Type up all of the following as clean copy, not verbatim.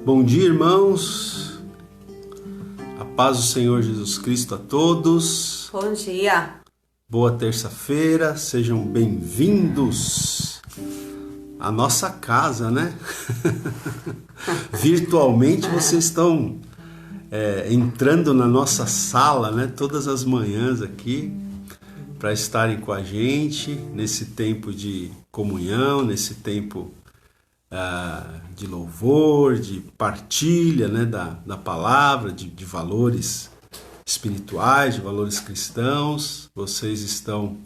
Bom dia, irmãos. A paz do Senhor Jesus Cristo a todos. Bom dia. Boa terça-feira, sejam bem-vindos à nossa casa, né? Virtualmente vocês estão entrando na nossa sala, né? Todas as manhãs aqui, para estarem com a gente nesse tempo de comunhão, nesse tempo de louvor, de partilha, né, da palavra, de valores espirituais, de valores cristãos. Vocês estão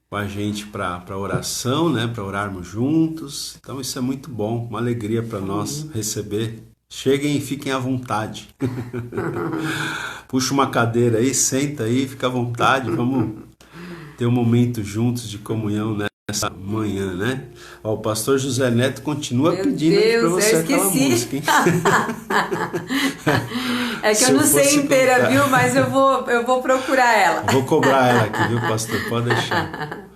com a gente para oração, né, para orarmos juntos. Então isso é muito bom, uma alegria para nós receber. Cheguem e fiquem à vontade. Puxa uma cadeira aí, senta aí, fica à vontade. Vamos ter um momento juntos de comunhão, né? Essa manhã, né? Ó, o pastor José Neto continua pedindo para você aquela música, hein? É que eu não sei inteira, cantar, viu? Mas eu vou procurar ela. Vou cobrar ela aqui, viu, pastor? Pode deixar.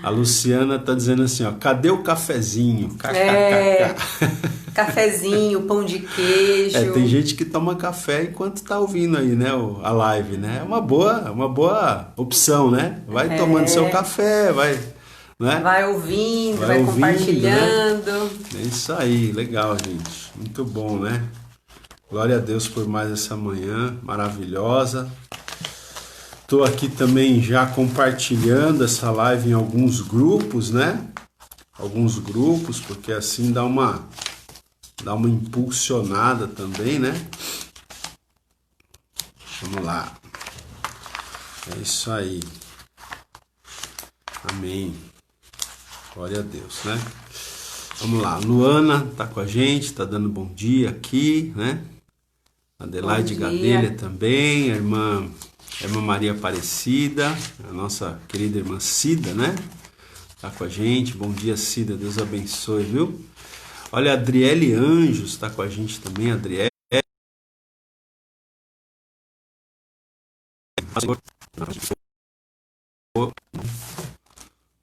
A Luciana tá dizendo assim, ó, cadê o cafezinho? Cafezinho, pão de queijo. Tem gente que toma café enquanto tá ouvindo aí, né, a live, né? É uma boa opção, né? Vai tomando seu café, vai... Né? Vai ouvindo, vai compartilhando. Né? É isso aí, legal, gente. Muito bom, né? Glória a Deus por mais essa manhã maravilhosa. Estou aqui também já compartilhando essa live em alguns grupos, né? Alguns grupos, porque assim dá uma impulsionada também, né? Vamos lá. É isso aí. Amém. Glória a Deus, né? Vamos lá, Luana tá com a gente, tá dando bom dia aqui, né? Adelaide Gadelha também, a irmã Maria Aparecida, a nossa querida irmã Cida, né? Tá com a gente, bom dia, Cida, Deus abençoe, viu? Olha, a Adriele Anjos tá com a gente também, Adriele.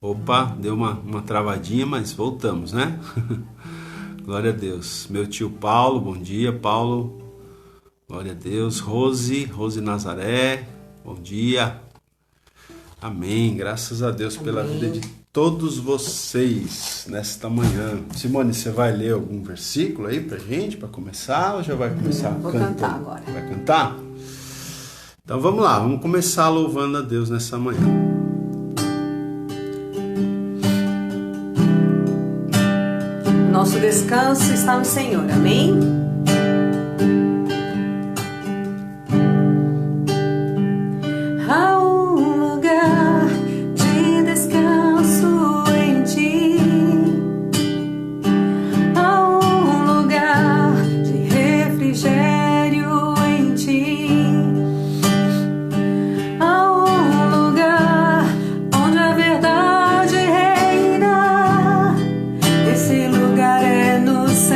Opa, deu uma travadinha, mas voltamos, né? Glória a Deus. Meu tio Paulo, bom dia, Paulo. Glória a Deus. Rose Nazaré, bom dia. Amém. Graças a Deus pela vida de todos vocês nesta manhã. Simone, você vai ler algum versículo aí pra gente, para começar, ou já vai começar cantando? Vou cantar agora. Vai cantar? Então vamos lá, vamos começar louvando a Deus nessa manhã. Nosso descanso está no Senhor, amém? Há um lugar de descanso em ti, há um lugar de refrigério em ti, há um lugar onde a verdade reina. Esse lugar é no Senhor.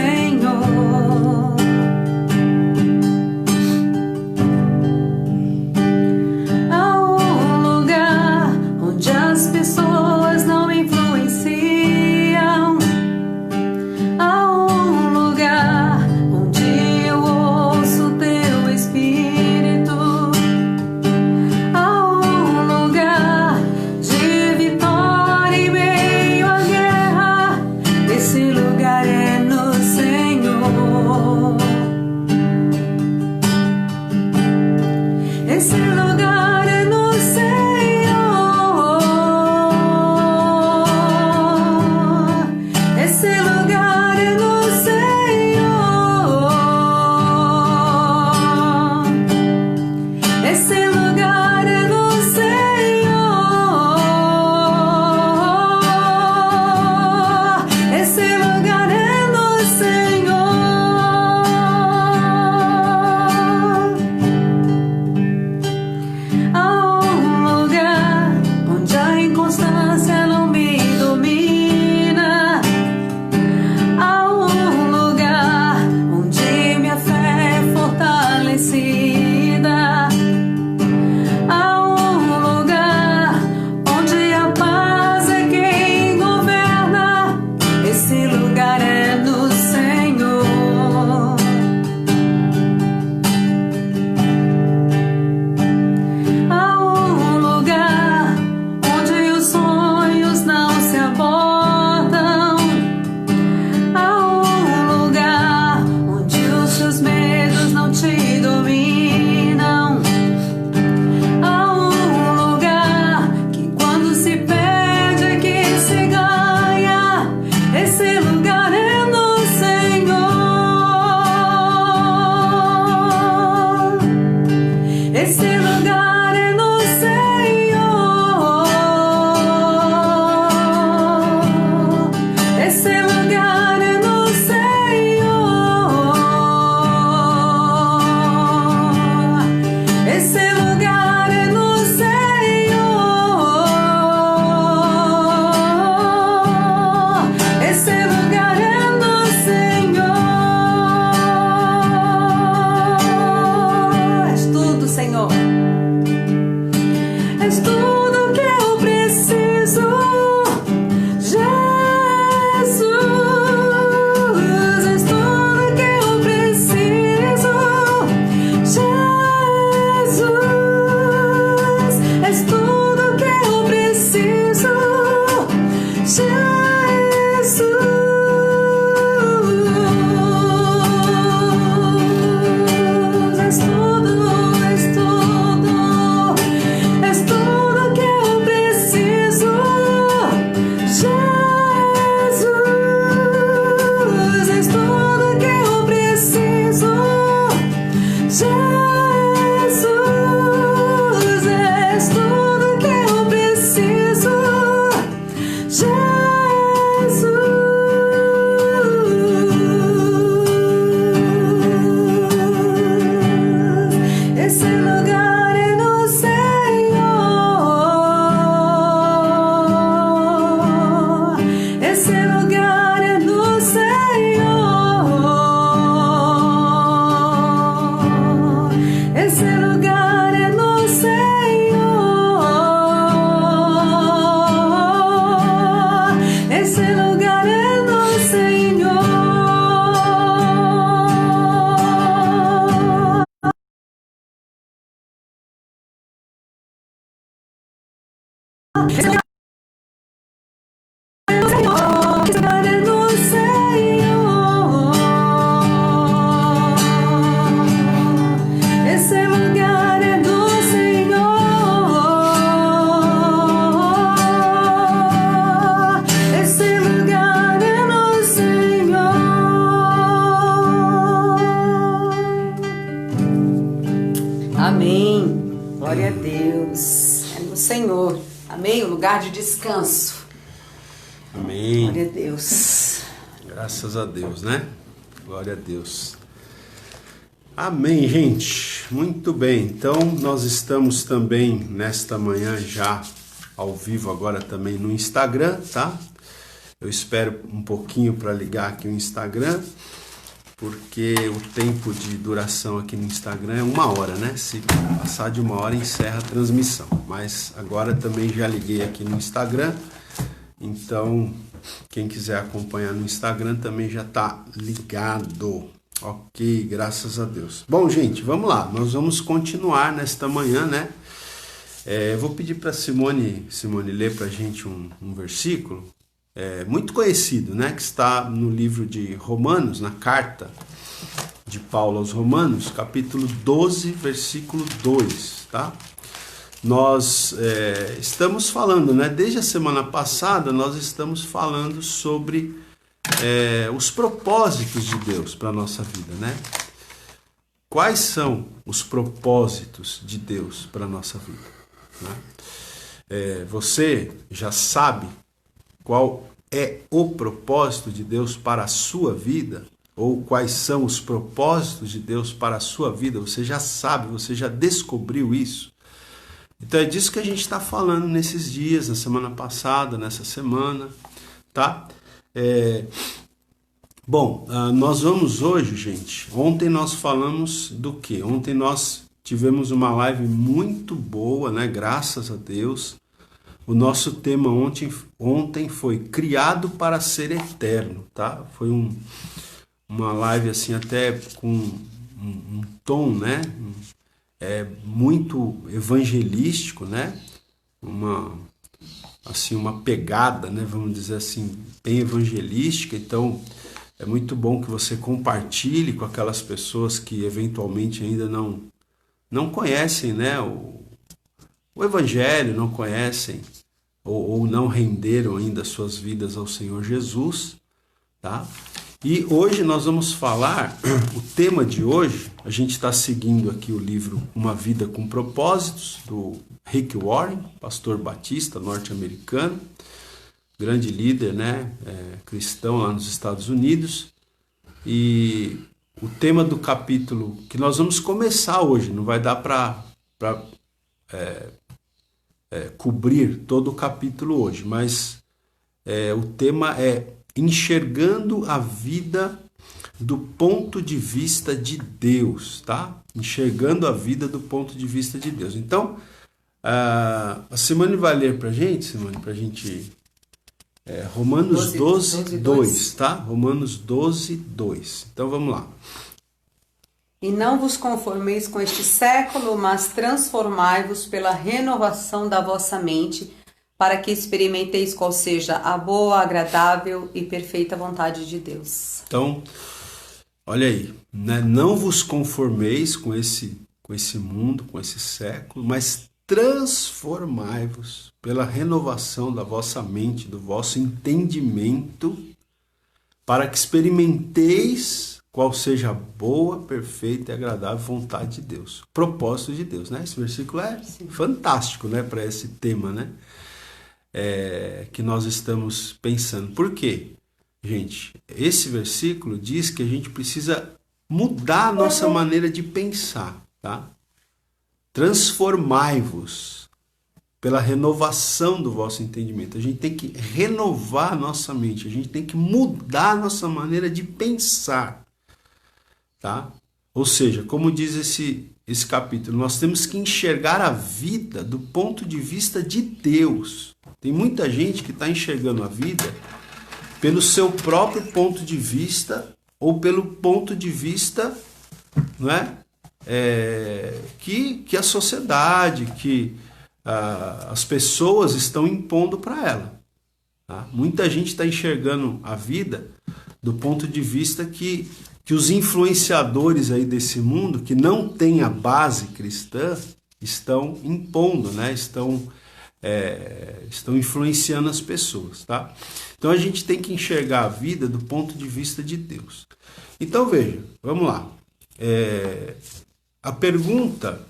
lugar de descanso. Amém. Glória a Deus. Graças a Deus, né? Glória a Deus. Amém, gente. Muito bem. Então, nós estamos também nesta manhã já ao vivo agora também no Instagram, tá? Eu espero um pouquinho para ligar aqui o Instagram, porque o tempo de duração aqui no Instagram é 1 hora, né? Se passar de 1 hora, encerra a transmissão. Mas agora também já liguei aqui no Instagram, então quem quiser acompanhar no Instagram também já está ligado. Ok, graças a Deus. Bom, gente, vamos lá. Nós vamos continuar nesta manhã, né? Eu vou pedir para Simone ler para a gente um versículo muito conhecido, né? Que está no livro de Romanos, na carta de Paulo aos Romanos, capítulo 12, versículo 2, tá? Nós estamos falando, né? Desde a semana passada, nós estamos falando sobre os propósitos de Deus para a nossa vida, né? Quais são os propósitos de Deus para a nossa vida, né? Você já sabe qual é o propósito de Deus para a sua vida? Ou quais são os propósitos de Deus para a sua vida? Você já sabe, você já descobriu isso? Então é disso que a gente está falando nesses dias, na semana passada, nessa semana, tá? Bom, nós vamos hoje, gente, ontem nós falamos do quê? Ontem nós tivemos uma live muito boa, né? Graças a Deus. O nosso tema ontem foi Criado para Ser Eterno, tá? Foi uma live assim até com um tom, né? Muito evangelístico, né? Uma pegada, né? Vamos dizer assim, bem evangelística. Então, é muito bom que você compartilhe com aquelas pessoas que eventualmente ainda não conhecem, né? O Evangelho, não conhecem ou não renderam ainda suas vidas ao Senhor Jesus, tá? E hoje nós vamos falar, o tema de hoje, a gente está seguindo aqui o livro Uma Vida com Propósitos, do Rick Warren, pastor batista norte-americano, grande líder, né? Cristão lá nos Estados Unidos. E o tema do capítulo que nós vamos começar hoje, não vai dar para cobrir todo o capítulo hoje, mas o tema é enxergando a vida do ponto de vista de Deus, tá? Enxergando a vida do ponto de vista de Deus. Então, a Simone vai ler pra gente, Romanos 12, 2, tá? Romanos 12, 2. Então, vamos lá. E não vos conformeis com este século, mas transformai-vos pela renovação da vossa mente, para que experimenteis qual seja a boa, agradável e perfeita vontade de Deus. Então, olha aí, né? Não vos conformeis com esse mundo, com esse século, mas transformai-vos pela renovação da vossa mente, do vosso entendimento, para que experimenteis qual seja a boa, perfeita e agradável vontade de Deus. Propósito de Deus, né? Esse versículo é fantástico, né? Para esse tema, né? Que nós estamos pensando. Por quê? Gente, esse versículo diz que a gente precisa mudar a nossa maneira de pensar, tá? Transformai-vos pela renovação do vosso entendimento. A gente tem que renovar a nossa mente, a gente tem que mudar a nossa maneira de pensar, tá? Ou seja, como diz esse capítulo, nós temos que enxergar a vida do ponto de vista de Deus. Tem muita gente que está enxergando a vida pelo seu próprio ponto de vista ou pelo ponto de vista, não é? Que a sociedade, que as pessoas estão impondo para ela. Tá? Muita gente está enxergando a vida do ponto de vista que os influenciadores aí desse mundo, que não têm a base cristã, estão impondo, né? Estão influenciando as pessoas. Tá? Então a gente tem que enxergar a vida do ponto de vista de Deus. Então veja, vamos lá. A pergunta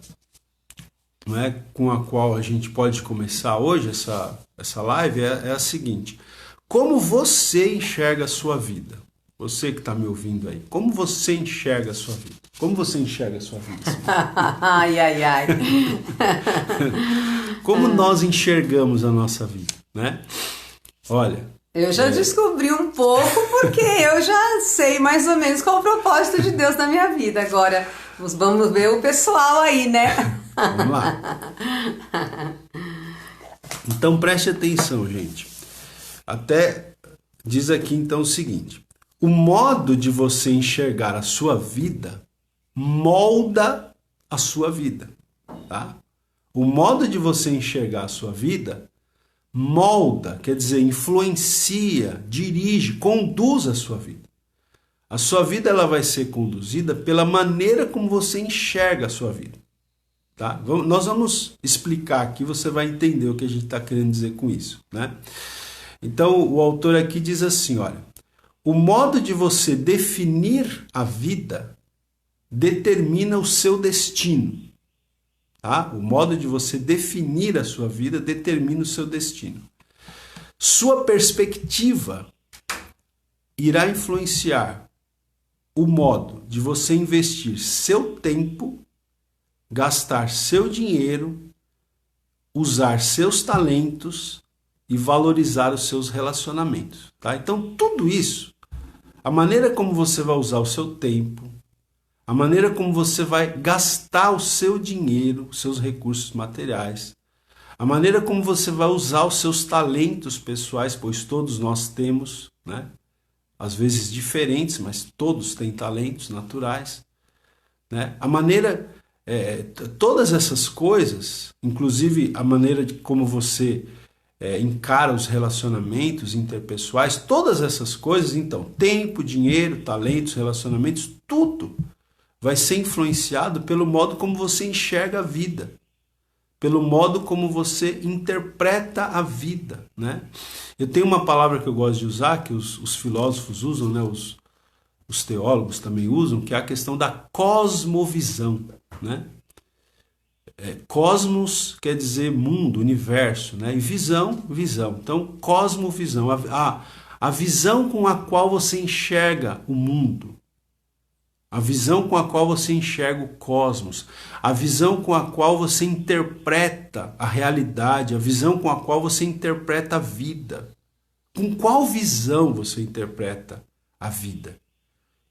não é, com a qual a gente pode começar hoje essa live é a seguinte: como você enxerga a sua vida? Você que está me ouvindo aí, como você enxerga a sua vida? Como você enxerga a sua vida? Ai, ai, ai. Como nós enxergamos a nossa vida, né? Olha, eu já descobri um pouco, porque eu já sei mais ou menos qual é o propósito de Deus na minha vida. Agora, vamos ver o pessoal aí, né? Vamos lá. Então preste atenção, gente. Até diz aqui então o seguinte: o modo de você enxergar a sua vida molda a sua vida, tá? O modo de você enxergar a sua vida molda, quer dizer, influencia, dirige, conduz a sua vida. A sua vida ela vai ser conduzida pela maneira como você enxerga a sua vida. Tá? Nós vamos explicar aqui, você vai entender o que a gente está querendo dizer com isso, né? Então, o autor aqui diz assim, olha: o modo de você definir a vida determina o seu destino. Tá? O modo de você definir a sua vida determina o seu destino. Sua perspectiva irá influenciar o modo de você investir seu tempo, gastar seu dinheiro, usar seus talentos e valorizar os seus relacionamentos. Tá? Então, tudo isso, a maneira como você vai usar o seu tempo, a maneira como você vai gastar o seu dinheiro, os seus recursos materiais, a maneira como você vai usar os seus talentos pessoais, pois todos nós temos, né? Às vezes diferentes, mas todos têm talentos naturais, né? A maneira, todas essas coisas, inclusive a maneira de como você encara os relacionamentos interpessoais, todas essas coisas, então, tempo, dinheiro, talentos, relacionamentos, tudo vai ser influenciado pelo modo como você enxerga a vida, pelo modo como você interpreta a vida, né? Eu tenho uma palavra que eu gosto de usar, que os filósofos usam, né? Os teólogos também usam, que é a questão da cosmovisão, né? Cosmos quer dizer mundo, universo, né? E visão, visão. Então, cosmovisão, a visão com a qual você enxerga o mundo, a visão com a qual você enxerga o cosmos, a visão com a qual você interpreta a realidade, a visão com a qual você interpreta a vida. Com qual visão você interpreta a vida?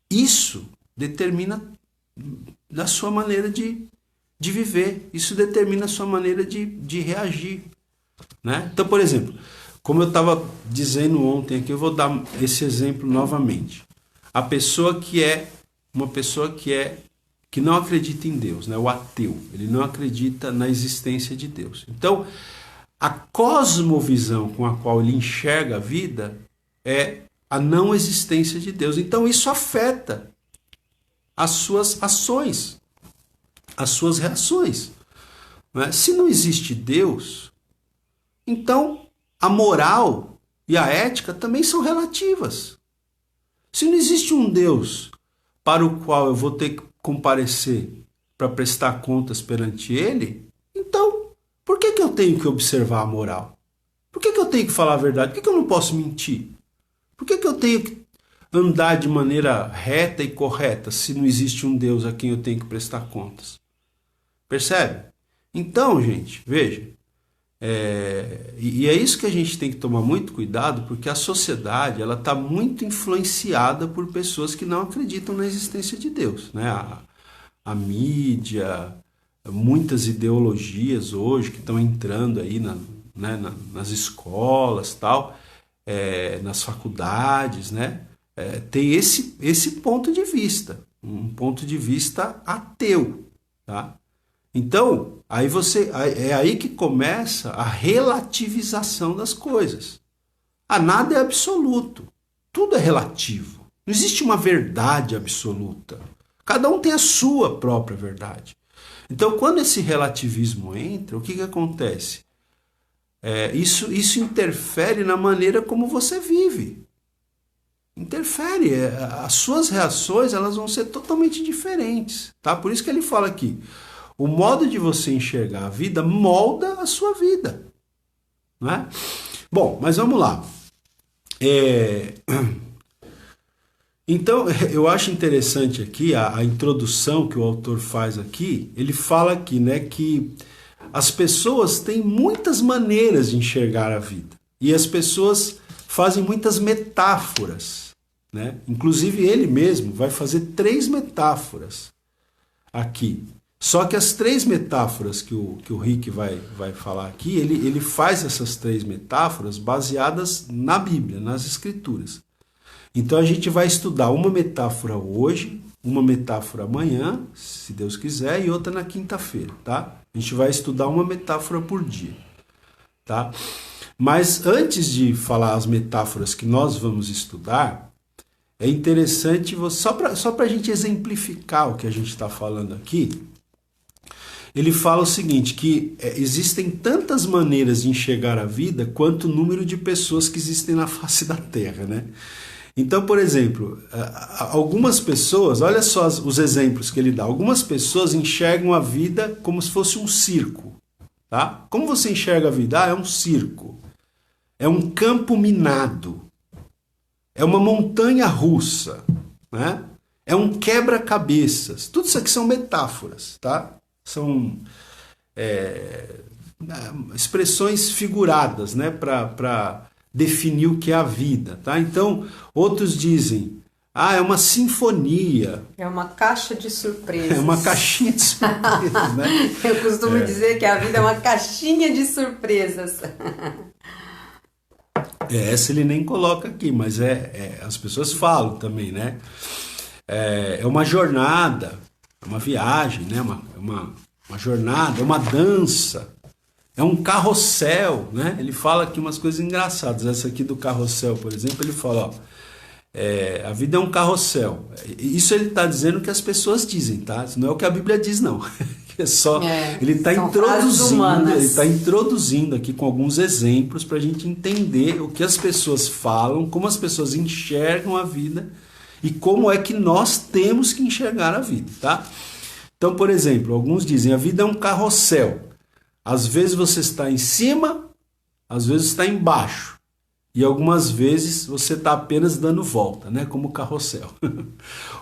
Isso determina a sua maneira de viver, isso determina a sua maneira de reagir, né? Então, por exemplo, como eu estava dizendo ontem aqui, eu vou dar esse exemplo novamente. A pessoa que não acredita em Deus, né? O ateu, ele não acredita na existência de Deus. Então, a cosmovisão com a qual ele enxerga a vida é a não existência de Deus. Então, isso afeta as suas ações, as suas reações, né? Se não existe Deus, então a moral e a ética também são relativas. Se não existe um Deus para o qual eu vou ter que comparecer para prestar contas perante ele, então, por que eu tenho que observar a moral? Por que eu tenho que falar a verdade? Por que eu não posso mentir? Por que eu tenho que andar de maneira reta e correta se não existe um Deus a quem eu tenho que prestar contas? Percebe? Então, gente, veja, e é isso que a gente tem que tomar muito cuidado, porque a sociedade ela está muito influenciada por pessoas que não acreditam na existência de Deus, né? A mídia, muitas ideologias hoje que estão entrando aí nas escolas, tal, nas faculdades, né? Tem esse ponto de vista, um ponto de vista ateu, tá? Então, é aí que começa a relativização das coisas. Nada é absoluto, tudo é relativo. Não existe uma verdade absoluta. Cada um tem a sua própria verdade. Então, quando esse relativismo entra, o que acontece? Isso interfere na maneira como você vive. Interfere. As suas reações elas vão ser totalmente diferentes. Tá? Por isso que ele fala aqui: o modo de você enxergar a vida molda a sua vida, não é? Bom, mas vamos lá. Então, eu acho interessante aqui a introdução que o autor faz aqui. Ele fala aqui, né, que as pessoas têm muitas maneiras de enxergar a vida. E as pessoas fazem muitas metáforas, né? Inclusive ele mesmo vai fazer 3 metáforas aqui. Só que as 3 metáforas que o Rick vai falar aqui, ele faz essas 3 metáforas baseadas na Bíblia, nas Escrituras. Então a gente vai estudar uma metáfora hoje, uma metáfora amanhã, se Deus quiser, e outra na quinta-feira, tá? A gente vai estudar uma metáfora por dia, tá? Mas antes de falar as metáforas que nós vamos estudar, é interessante, só para a gente exemplificar o que a gente está falando aqui, ele fala o seguinte, que existem tantas maneiras de enxergar a vida quanto o número de pessoas que existem na face da Terra, né? Então, por exemplo, algumas pessoas, olha só os exemplos que ele dá, algumas pessoas enxergam a vida como se fosse um circo, tá? Como você enxerga a vida? É um circo, é um campo minado, é uma montanha russa, né? É um quebra-cabeças. Tudo isso aqui são metáforas, tá? São expressões figuradas, né? Para definir o que é a vida, tá? Então, outros dizem, é uma sinfonia. É uma caixa de surpresas. É uma caixinha de surpresas, né? Eu costumo dizer que a vida é uma caixinha de surpresas. Essa ele nem coloca aqui, mas as pessoas falam também, né? É uma jornada, é uma viagem, né? Uma jornada, é uma dança. É um carrossel, né? Ele fala aqui umas coisas engraçadas. Essa aqui do carrossel, por exemplo, ele fala, a vida é um carrossel. Isso ele está dizendo que as pessoas dizem, tá? Isso não é o que a Bíblia diz, não. É só, ele está introduzindo aqui com alguns exemplos para a gente entender o que as pessoas falam, como as pessoas enxergam a vida e como é que nós temos que enxergar a vida, tá? Então, por exemplo, alguns dizem, a vida é um carrossel. Às vezes você está em cima, às vezes está embaixo. E algumas vezes você está apenas dando volta, né? Como carrossel.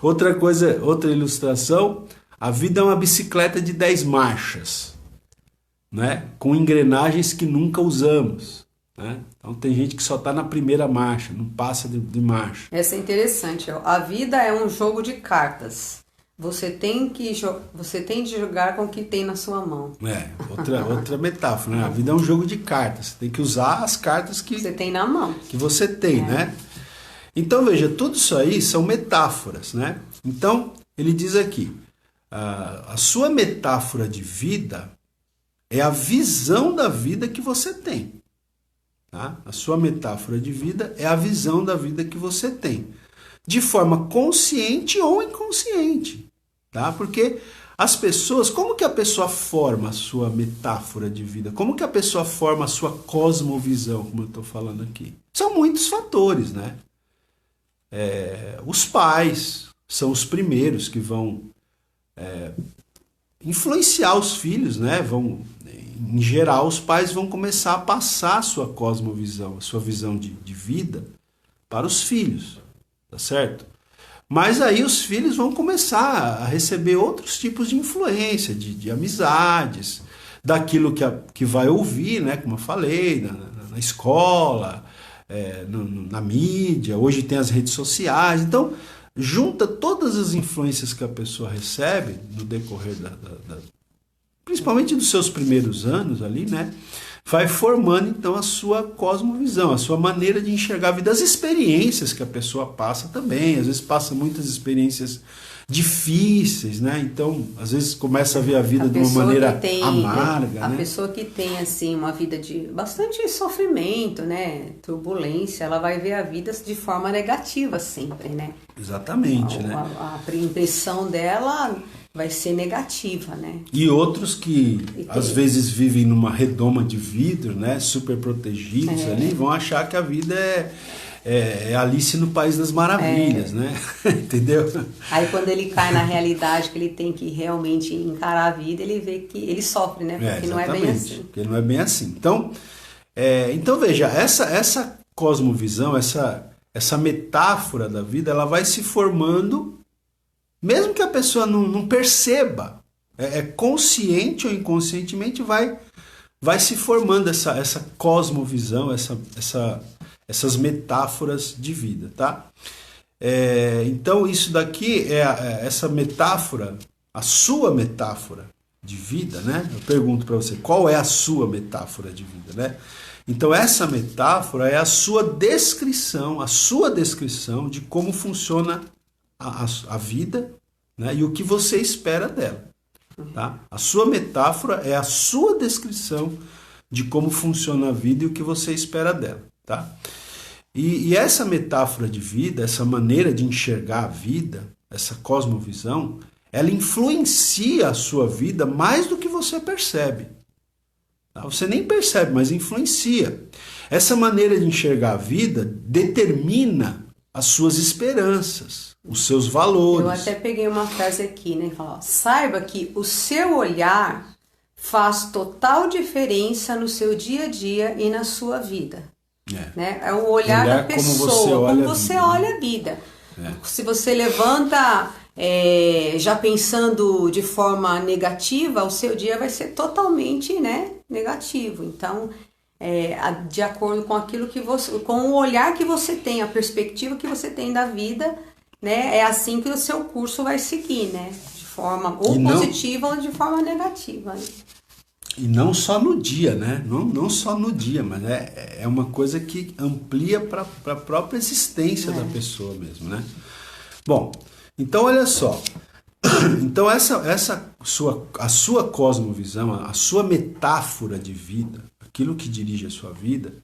Outra ilustração, a vida é uma bicicleta de 10 marchas, né? Com engrenagens que nunca usamos, né? Então tem gente que só está na primeira marcha, não passa de marcha. Essa é interessante. A vida é um jogo de cartas. Você tem de jogar com o que tem na sua mão. Outra metáfora, né? A vida é um jogo de cartas. Você tem que usar as cartas que você tem na mão. Que você tem, né? Então, veja, tudo isso aí são metáforas, né? Então, ele diz aqui, a sua metáfora de vida é a visão da vida que você tem. Tá? A sua metáfora de vida é a visão da vida que você tem. De forma consciente ou inconsciente. Tá? Porque as pessoas, como que a pessoa forma a sua metáfora de vida? Como que a pessoa forma a sua cosmovisão, como eu estou falando aqui? São muitos fatores, né? Os pais são os primeiros que vão influenciar os filhos, né? Em geral, os pais vão começar a passar a sua cosmovisão, a sua visão de vida para os filhos, tá certo? Mas aí os filhos vão começar a receber outros tipos de influência, de amizades, daquilo que vai ouvir, né? Como eu falei, na escola, na mídia, hoje tem as redes sociais. Então, junta todas as influências que a pessoa recebe no decorrer principalmente dos seus primeiros anos ali, né? Vai formando então a sua cosmovisão, a sua maneira de enxergar a vida, as experiências que a pessoa passa também, às vezes passa muitas experiências difíceis, né? Então, às vezes começa a ver a vida de uma maneira amarga, a né? pessoa que tem assim uma vida de bastante sofrimento, né, turbulência, ela vai ver a vida de forma negativa sempre, né? Exatamente, né? A impressão dela vai ser negativa, né? E outros que às vezes vivem numa redoma de vidro, né, super protegidos ali, vão achar que a vida é Alice no País das Maravilhas, né? Entendeu? Aí quando ele cai na realidade que ele tem que realmente encarar a vida, ele vê que ele sofre, né? Porque não é bem assim. Porque não é bem assim. Então veja, essa cosmovisão, essa metáfora da vida, ela vai se formando, mesmo que a pessoa não perceba, consciente ou inconscientemente vai se formando essa cosmovisão, essas metáforas de vida, tá? Então isso daqui essa metáfora, a sua metáfora de vida, né? Eu pergunto para você, qual é a sua metáfora de vida, né? Então essa metáfora é a sua descrição de como funciona a vida, né? E o que você espera dela, tá? A sua metáfora é a sua descrição de como funciona a vida e o que você espera dela, tá? E essa metáfora de vida, essa maneira de enxergar a vida, essa cosmovisão, ela influencia a sua vida mais do que você percebe. Você nem percebe, mas influencia. Essa maneira de enxergar a vida determina as suas esperanças, os seus valores. Eu até peguei uma frase aqui, né? Fala, saiba que o seu olhar faz total diferença no seu dia a dia e na sua vida. Né? É o olhar da pessoa, como você olha a vida. Se você levanta já pensando de forma negativa, o seu dia vai ser totalmente, né, negativo. Então, de acordo com aquilo que você, com o olhar que você tem, a perspectiva que você tem da vida, né, é assim que o seu curso vai seguir, né, de forma ou positiva ou de forma negativa. Né? E não só no dia, né? Não só no dia, mas é uma coisa que amplia para a própria existência da pessoa mesmo, né? Bom, então olha só. Então a sua cosmovisão, a sua metáfora de vida, aquilo que dirige a sua vida,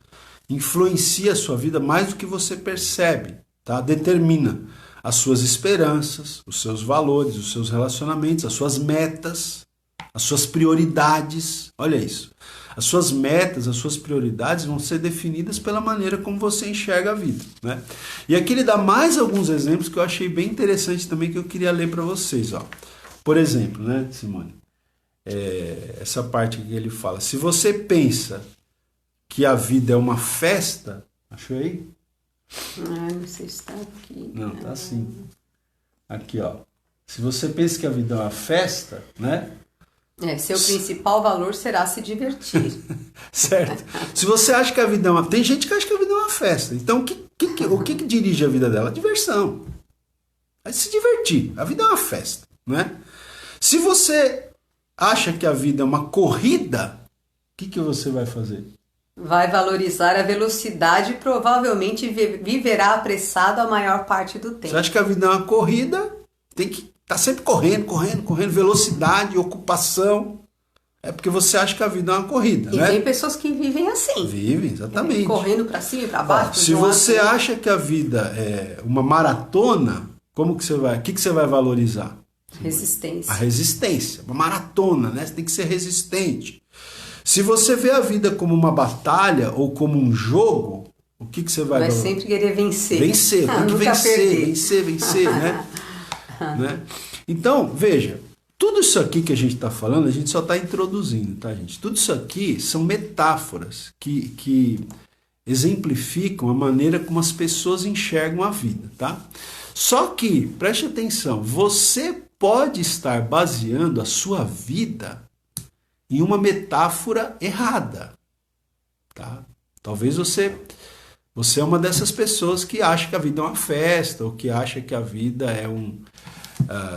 influencia a sua vida mais do que você percebe, tá? Determina as suas esperanças, os seus valores, os seus relacionamentos, as suas metas, as suas prioridades. Olha isso. As suas metas, as suas prioridades vão ser definidas pela maneira como você enxerga a vida, né? E aqui ele dá mais alguns exemplos que eu achei bem interessante também, que eu queria ler para vocês. Ó. Por exemplo, né, Simone? Essa parte que ele fala. Se você pensa que a vida é uma festa... Achou aí? Não sei se está aqui. Não, tá assim. Aqui, ó. Se você pensa que a vida é uma festa, né? Seu principal valor será se divertir. Certo. Se você acha que a vida é uma... Tem gente que acha que a vida é uma festa. Então, o que dirige a vida dela? A diversão. É se divertir. A vida é uma festa, né? Se você acha que a vida é uma corrida, o que você vai fazer? Vai valorizar a velocidade e provavelmente viverá apressado a maior parte do tempo. Você acha que a vida é uma corrida? Tem que tá sempre correndo, velocidade, ocupação. É porque você acha que a vida é uma corrida, né? E tem pessoas que vivem assim. Vivem, exatamente. Correndo para cima e para baixo. Se você acha que a vida é uma maratona, o que você vai valorizar? Resistência. A resistência, uma maratona, né? Você tem que ser resistente. Se você vê a vida como uma batalha ou como um jogo, o que você vai valorizar? Vai sempre querer vencer. Vencer, tem que vencer, né? Né? Então, veja, tudo isso aqui que a gente está falando, a gente só está introduzindo, tá, gente? Tudo isso aqui são metáforas que exemplificam a maneira como as pessoas enxergam a vida, tá? Só que, preste atenção, você pode estar baseando a sua vida em uma metáfora errada, tá? Talvez você é uma dessas pessoas que acha que a vida é uma festa, ou que acha que a vida é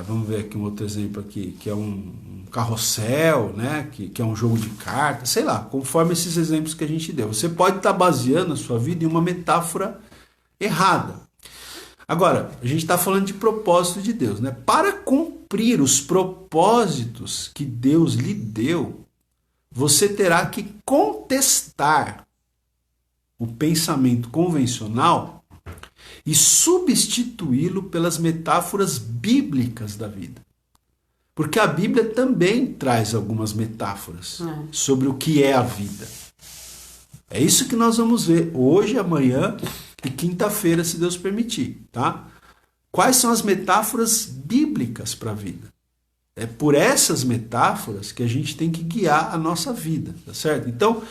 vamos ver aqui um outro exemplo aqui, que é um carrossel, né? Que é um jogo de cartas, sei lá, conforme esses exemplos que a gente deu. Você pode estar baseando a sua vida em uma metáfora errada. Agora, a gente está falando de propósito de Deus, né? Para cumprir os propósitos que Deus lhe deu, você terá que contestar o pensamento convencional e substituí-lo pelas metáforas bíblicas da vida. Porque a Bíblia também traz algumas metáforas sobre o que é a vida. É isso que nós vamos ver hoje, amanhã e quinta-feira, se Deus permitir, tá? Quais são as metáforas bíblicas para a vida? É por essas metáforas que a gente tem que guiar a nossa vida, tá certo? Então,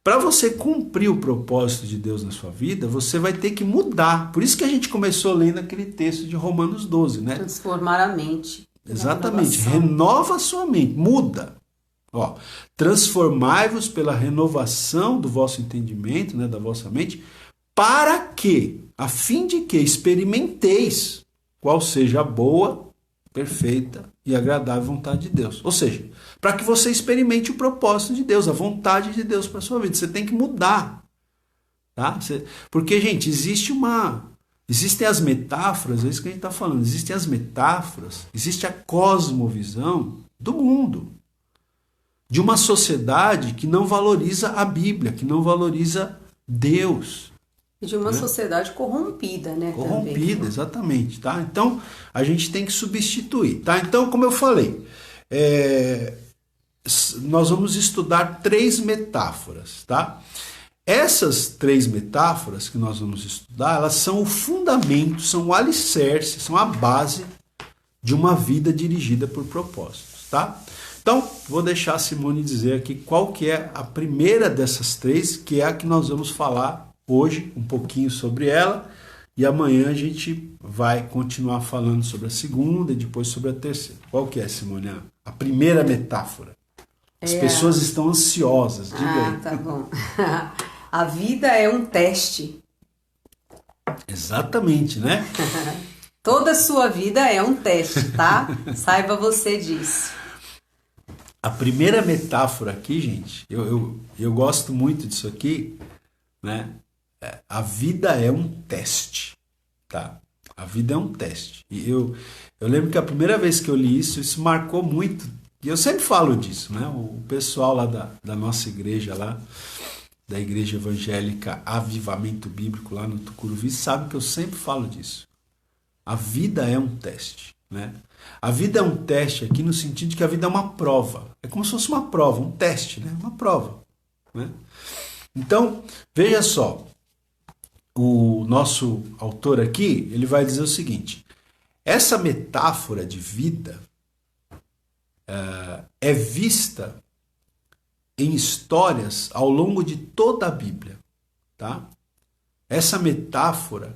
para você cumprir o propósito de Deus na sua vida, você vai ter que mudar. Por isso que a gente começou lendo aquele texto de Romanos 12, né? Transformar a mente. Exatamente. Renova a sua mente, muda. Ó, transformai-vos pela renovação do vosso entendimento, né, da vossa mente, para que, a fim de que experimenteis qual seja a boa, perfeita e agradável vontade de Deus. Ou seja, para que você experimente o propósito de Deus, a vontade de Deus para a sua vida. Você tem que mudar. Tá? Porque, gente, existem as metáforas, é isso que a gente está falando, existem as metáforas, existe a cosmovisão do mundo. De uma sociedade que não valoriza a Bíblia, que não valoriza Deus. De uma sociedade corrompida, né? Corrompida, também. Exatamente. Tá? Então, a gente tem que substituir. Tá? Então, como eu falei, nós vamos estudar 3 metáforas. Tá? Essas 3 metáforas que nós vamos estudar, elas são o fundamento, são o alicerce, são a base de uma vida dirigida por propósitos. Tá? Então, vou deixar a Simone dizer aqui qual que é a primeira dessas 3, que é a que nós vamos falar hoje, um pouquinho sobre ela, e amanhã a gente vai continuar falando sobre a segunda e depois sobre a terceira. Qual que é, Simone? A primeira metáfora. As pessoas estão ansiosas, diga aí. Tá bom. A vida é um teste. Exatamente, né? Toda a sua vida é um teste, tá? Saiba você disso. A primeira metáfora aqui, gente, eu gosto muito disso aqui, né? A vida é um teste, tá? A vida é um teste. E eu lembro que a primeira vez que eu li isso marcou muito. E eu sempre falo disso, né? O pessoal lá da nossa igreja lá, da Igreja Evangélica Avivamento Bíblico lá no Tucuruvi, sabe que eu sempre falo disso. A vida é um teste, né? A vida é um teste aqui no sentido de que a vida é uma prova. É como se fosse uma prova, um teste, né? Uma prova, né? Então, veja só. O nosso autor aqui, ele vai dizer o seguinte: essa metáfora de vida é vista em histórias ao longo de toda a Bíblia, tá? Essa metáfora,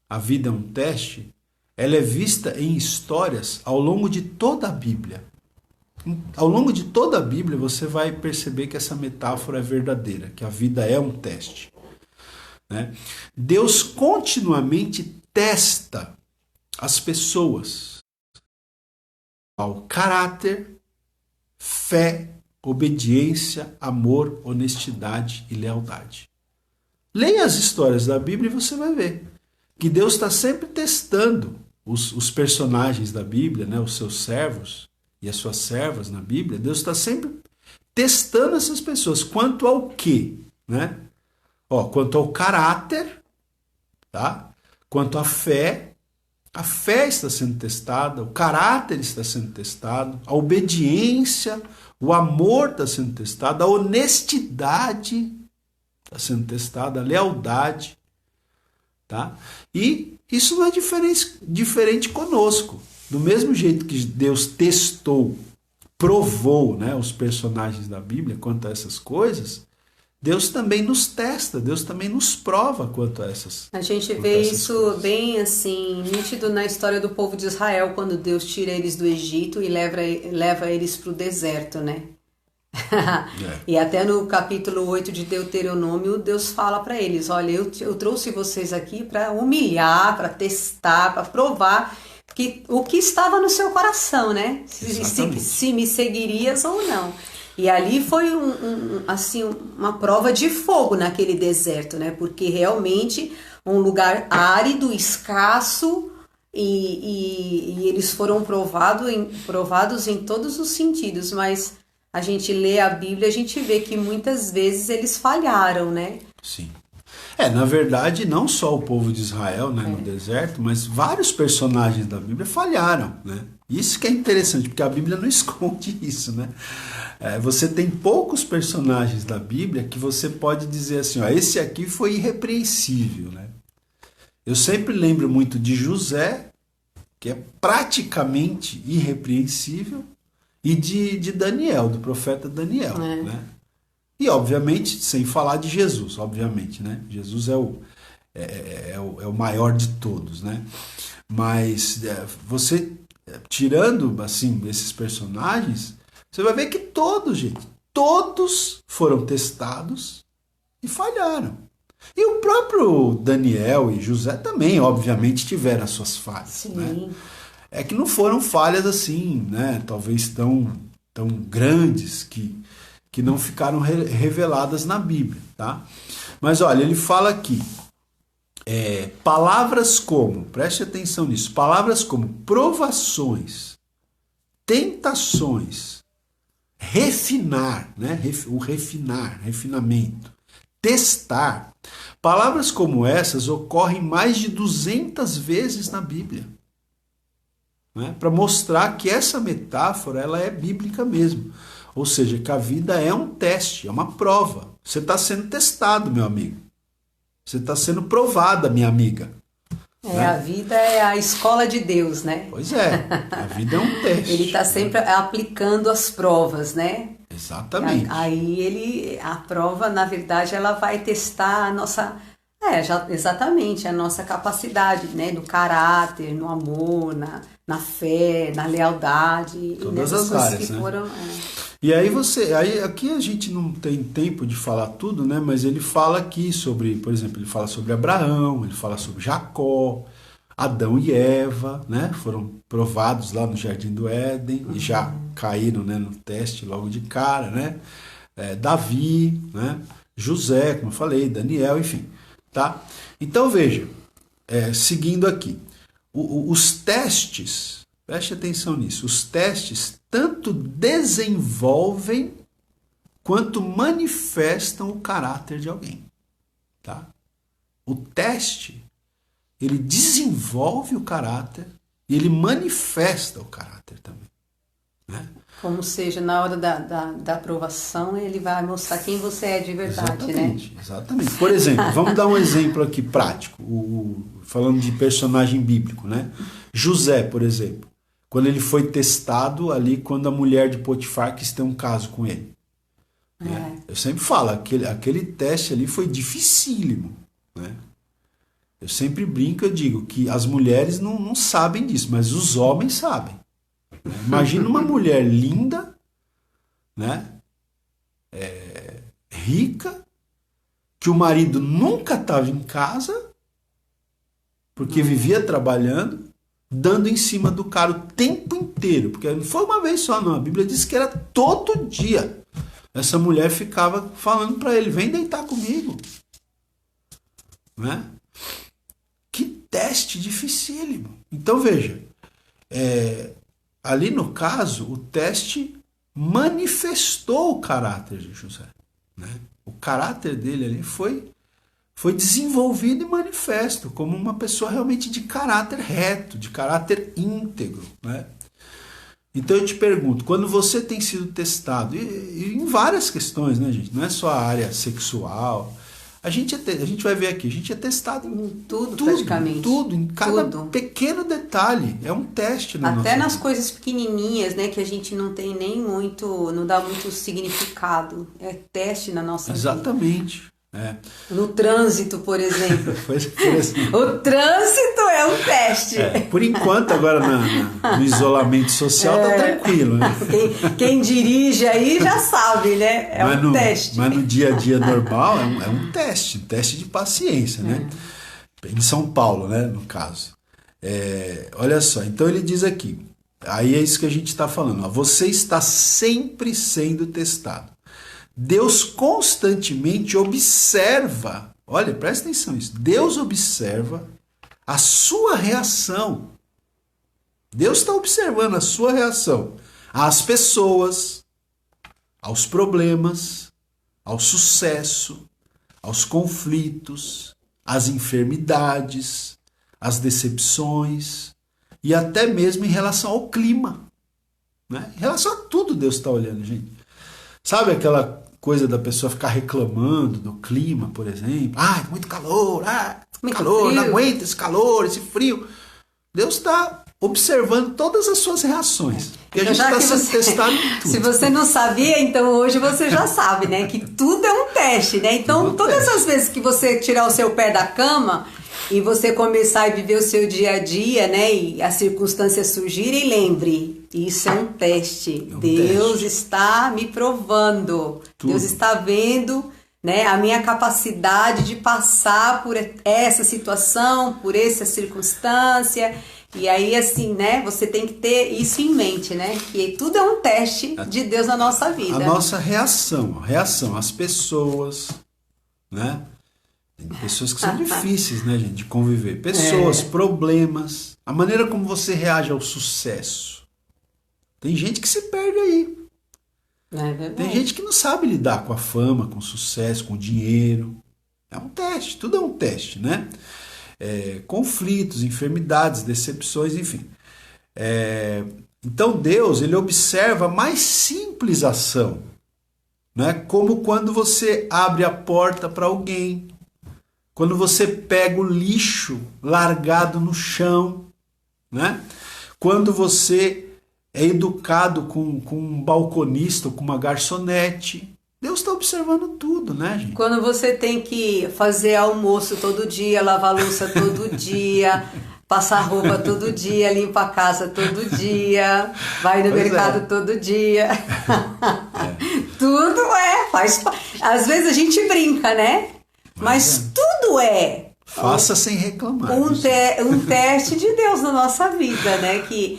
a vida é um teste, ela é vista em histórias ao longo de toda a Bíblia. Ao longo de toda a Bíblia você vai perceber que essa metáfora é verdadeira, que a vida é um teste. Né? Deus continuamente testa as pessoas ao caráter, fé, obediência, amor, honestidade e lealdade. Leia as histórias da Bíblia e você vai ver que Deus está sempre testando os personagens da Bíblia, né? Os seus servos e as suas servas na Bíblia. Deus está sempre testando essas pessoas. Quanto ao quê? Né? Quanto ao caráter, tá? Quanto à fé, a fé está sendo testada, o caráter está sendo testado, a obediência, o amor está sendo testado, a honestidade está sendo testada, a lealdade, tá? E isso não é diferente conosco. Do mesmo jeito que Deus testou, provou, né, os personagens da Bíblia quanto a essas coisas, Deus também nos testa, Deus também nos prova quanto a essas coisas. A gente vê isso bem assim, nítido na história do povo de Israel, quando Deus tira eles do Egito e leva eles para o deserto, né? E até no capítulo 8 de Deuteronômio, Deus fala para eles: olha, eu trouxe vocês aqui para humilhar, para testar, para provar o que estava no seu coração, né? Se me seguirias ou não. E ali foi uma prova de fogo naquele deserto, né? Porque realmente um lugar árido, escasso, e eles foram provados em todos os sentidos, mas a gente lê a Bíblia, a gente vê que muitas vezes eles falharam, né? Sim. Na verdade, não só o povo de Israel, né, no deserto, mas vários personagens da Bíblia falharam, né? Isso que é interessante, porque a Bíblia não esconde isso, né? Você tem poucos personagens da Bíblia que você pode dizer assim, esse aqui foi irrepreensível, né? Eu sempre lembro muito de José, que é praticamente irrepreensível, e de Daniel, do profeta Daniel, né? E, obviamente, sem falar de Jesus, obviamente, né? Jesus é o maior de todos, né? Mas você, tirando, assim, esses personagens, você vai ver que todos foram testados e falharam. E o próprio Daniel e José também, obviamente, tiveram as suas falhas. Sim. Né? É que não foram falhas assim, né? Talvez tão grandes que não ficaram reveladas na Bíblia, tá? Mas olha, ele fala aqui, palavras como, preste atenção nisso, palavras como provações, tentações, refinar, né? O refinamento, testar, palavras como essas ocorrem mais de 200 vezes na Bíblia. Né? Para mostrar que essa metáfora ela é bíblica mesmo. Ou seja, que a vida é um teste, é uma prova. Você está sendo testado, meu amigo. Você está sendo provada, minha amiga. Né? A vida é a escola de Deus, né? Pois é, a vida é um teste. Ele está sempre aplicando as provas, né? Exatamente. Aí a prova, na verdade, ela vai testar a nossa... exatamente, a nossa capacidade, né? Do caráter, no amor, na fé, na lealdade. Todas as áreas, né? E aí aqui a gente não tem tempo de falar tudo, né? Mas ele fala aqui sobre, por exemplo, ele fala sobre Abraão, ele fala sobre Jacó, Adão e Eva, né? Foram provados lá no Jardim do Éden e já caíram, né, no teste logo de cara, né? Davi, né? José, como eu falei, Daniel, enfim, tá? Então veja, seguindo aqui, os testes, preste atenção nisso, os testes tanto desenvolvem quanto manifestam o caráter de alguém, tá? O teste, ele desenvolve o caráter e ele manifesta o caráter também, né? Como seja, na hora da aprovação, ele vai mostrar quem você é de verdade, exatamente, né? Exatamente. Por exemplo, vamos dar um exemplo aqui prático, falando de personagem bíblico, né? José, por exemplo, quando ele foi testado ali, quando a mulher de Potifar quis ter um caso com ele. Né? Eu sempre falo, aquele teste ali foi dificílimo, né? Eu sempre brinco, eu digo que as mulheres não sabem disso, mas os homens sabem. Né? Imagina uma mulher linda, né? Rica, que o marido nunca estava em casa, porque vivia trabalhando, dando em cima do cara o tempo inteiro, porque não foi uma vez só, não. A Bíblia diz que era todo dia. Essa mulher ficava falando para ele, vem deitar comigo. Né? Que teste dificílimo. Então veja, ali no caso, o teste manifestou o caráter de José. Né? O caráter dele ali foi desenvolvido e manifesto como uma pessoa realmente de caráter reto, de caráter íntegro. Né? Então eu te pergunto, quando você tem sido testado, e em várias questões, né, gente? Não é só a área sexual, a gente vai ver aqui, a gente é testado em tudo praticamente. Tudo, em cada pequeno detalhe. É um teste na nossa vida. Até nas vida. coisas pequenininhas, né, que a gente não tem nem muito, não dá muito significado. É teste na nossa vida. Exatamente. No trânsito, por exemplo. Assim. O trânsito é um teste. Por enquanto, agora no isolamento social, tá tranquilo. Né? Quem dirige aí já sabe, né? É teste. Mas no dia a dia normal é um teste de paciência, né? Em São Paulo, né, no caso. Olha só, então ele diz aqui, aí é isso que a gente está falando, ó, você está sempre sendo testado. Deus constantemente observa, olha, presta atenção nisso, Deus observa a sua reação. Deus está observando a sua reação às pessoas, aos problemas, ao sucesso, aos conflitos, às enfermidades, às decepções e até mesmo em relação ao clima. Né? Em relação a tudo Deus está olhando, gente. Sabe aquela coisa da pessoa ficar reclamando do clima, por exemplo? Muito calor, Muito calor, frio. não aguento esse calor, esse frio. Deus está observando todas as suas reações. Porque a gente está sendo testado em tudo. Se você não sabia, então hoje você já sabe, né? Que tudo é um teste, né? Então, todas as vezes que você tirar o seu pé da cama e você começar a viver o seu dia a dia, né? E as circunstâncias surgirem, lembre, isso é um teste. Deus está me provando. Tudo. Deus está vendo, né, a minha capacidade de passar por essa situação, por essa circunstância. E aí, assim, né, você tem que ter isso em mente, né? Que tudo é um teste de Deus na nossa vida. A nossa reação, as pessoas, né? Tem pessoas que são difíceis, né, gente, de conviver. Pessoas, problemas, a maneira como você reage ao sucesso. Tem gente que se perde aí. Tem gente que não sabe lidar com a fama, com o sucesso, com o dinheiro. É um teste, tudo é um teste, né? Conflitos, enfermidades, decepções, enfim. Então Deus, ele observa a mais simples ação, né? Como quando você abre a porta para alguém, quando você pega o lixo largado no chão, né? Quando você é educado com um balconista ou com uma garçonete. Deus está observando tudo, né, gente? Quando você tem que fazer almoço todo dia, lavar louça todo dia, passar roupa todo dia, limpa a casa todo dia, vai no mercado todo dia. Tudo faz. Às vezes a gente brinca, né? Mas tudo faça sem reclamar. Um teste de Deus na nossa vida, né? Que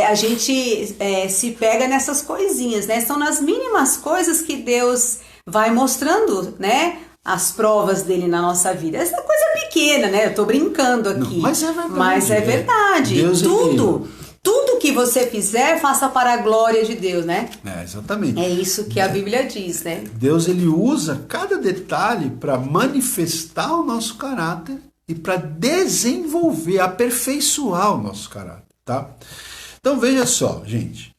a gente se pega nessas coisinhas, né? São nas mínimas coisas que Deus vai mostrando, né? As provas dele na nossa vida. Essa coisa pequena, né? Eu tô brincando aqui. Não, mas é verdade. Mas é verdade. Deus Tudo que você fizer, faça para a glória de Deus, né? Exatamente. É isso que a Bíblia diz, né? Deus, ele usa cada detalhe para manifestar o nosso caráter e para desenvolver, aperfeiçoar o nosso caráter, tá? Então veja só, gente.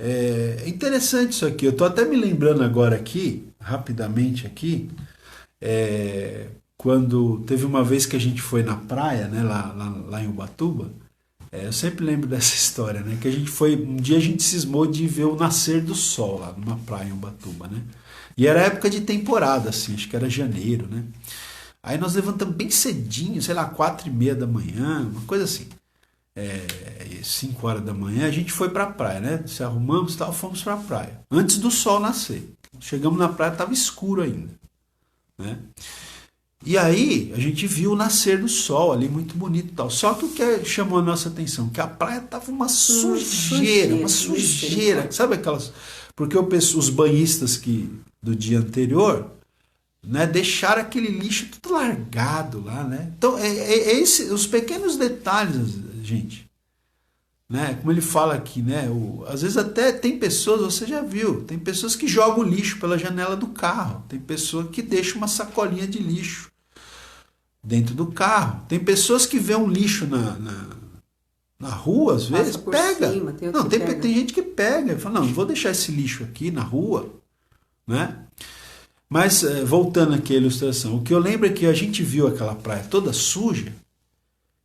É interessante isso aqui. Eu tô até me lembrando agora aqui, rapidamente aqui, quando teve uma vez que a gente foi na praia, né, lá em Ubatuba. Eu sempre lembro dessa história, né? Que a gente foi, um dia a gente cismou de ver o nascer do sol lá numa praia em Ubatuba, né? E era época de temporada, assim, acho que era janeiro, né? Aí nós levantamos bem cedinho, sei lá, 4:30 da manhã, uma coisa assim. 5 horas da manhã, a gente foi pra praia, né? Se arrumamos e tal, fomos pra praia. Antes do sol nascer. Chegamos na praia, tava escuro ainda, né? E aí a gente viu o nascer do sol ali, muito bonito e tal. Só que o que chamou a nossa atenção, que a praia tava uma sujeira. Sabe aquelas... Porque os banhistas do dia anterior, né, deixaram aquele lixo tudo largado lá, né? Então, os pequenos detalhes, gente. Né? Como ele fala aqui, né? Às vezes até tem pessoas, você já viu, tem pessoas que jogam o lixo pela janela do carro. Tem pessoa que deixa uma sacolinha de lixo dentro do carro. Tem pessoas que vê um lixo na rua, às vezes, pega. Cima, tem gente que pega e fala, não vou deixar esse lixo aqui na rua, né? Mas, voltando aqui à ilustração, o que eu lembro é que a gente viu aquela praia toda suja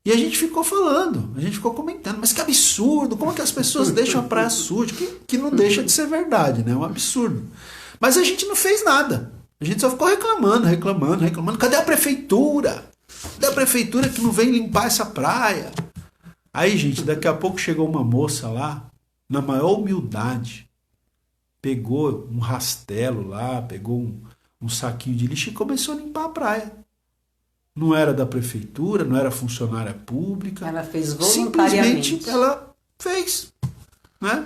e a gente ficou falando, a gente ficou comentando, mas que absurdo, como que as pessoas deixam a praia suja? Que não deixa de ser verdade, né? É um absurdo. Mas a gente não fez nada. A gente só ficou reclamando. Cadê a prefeitura? Cadê a prefeitura que não vem limpar essa praia? Aí, gente, daqui a pouco chegou uma moça lá, na maior humildade, pegou um rastelo lá, pegou um saquinho de lixo e começou a limpar a praia. Não era da prefeitura, não era funcionária pública. Ela fez voluntariamente. Simplesmente ela fez, né?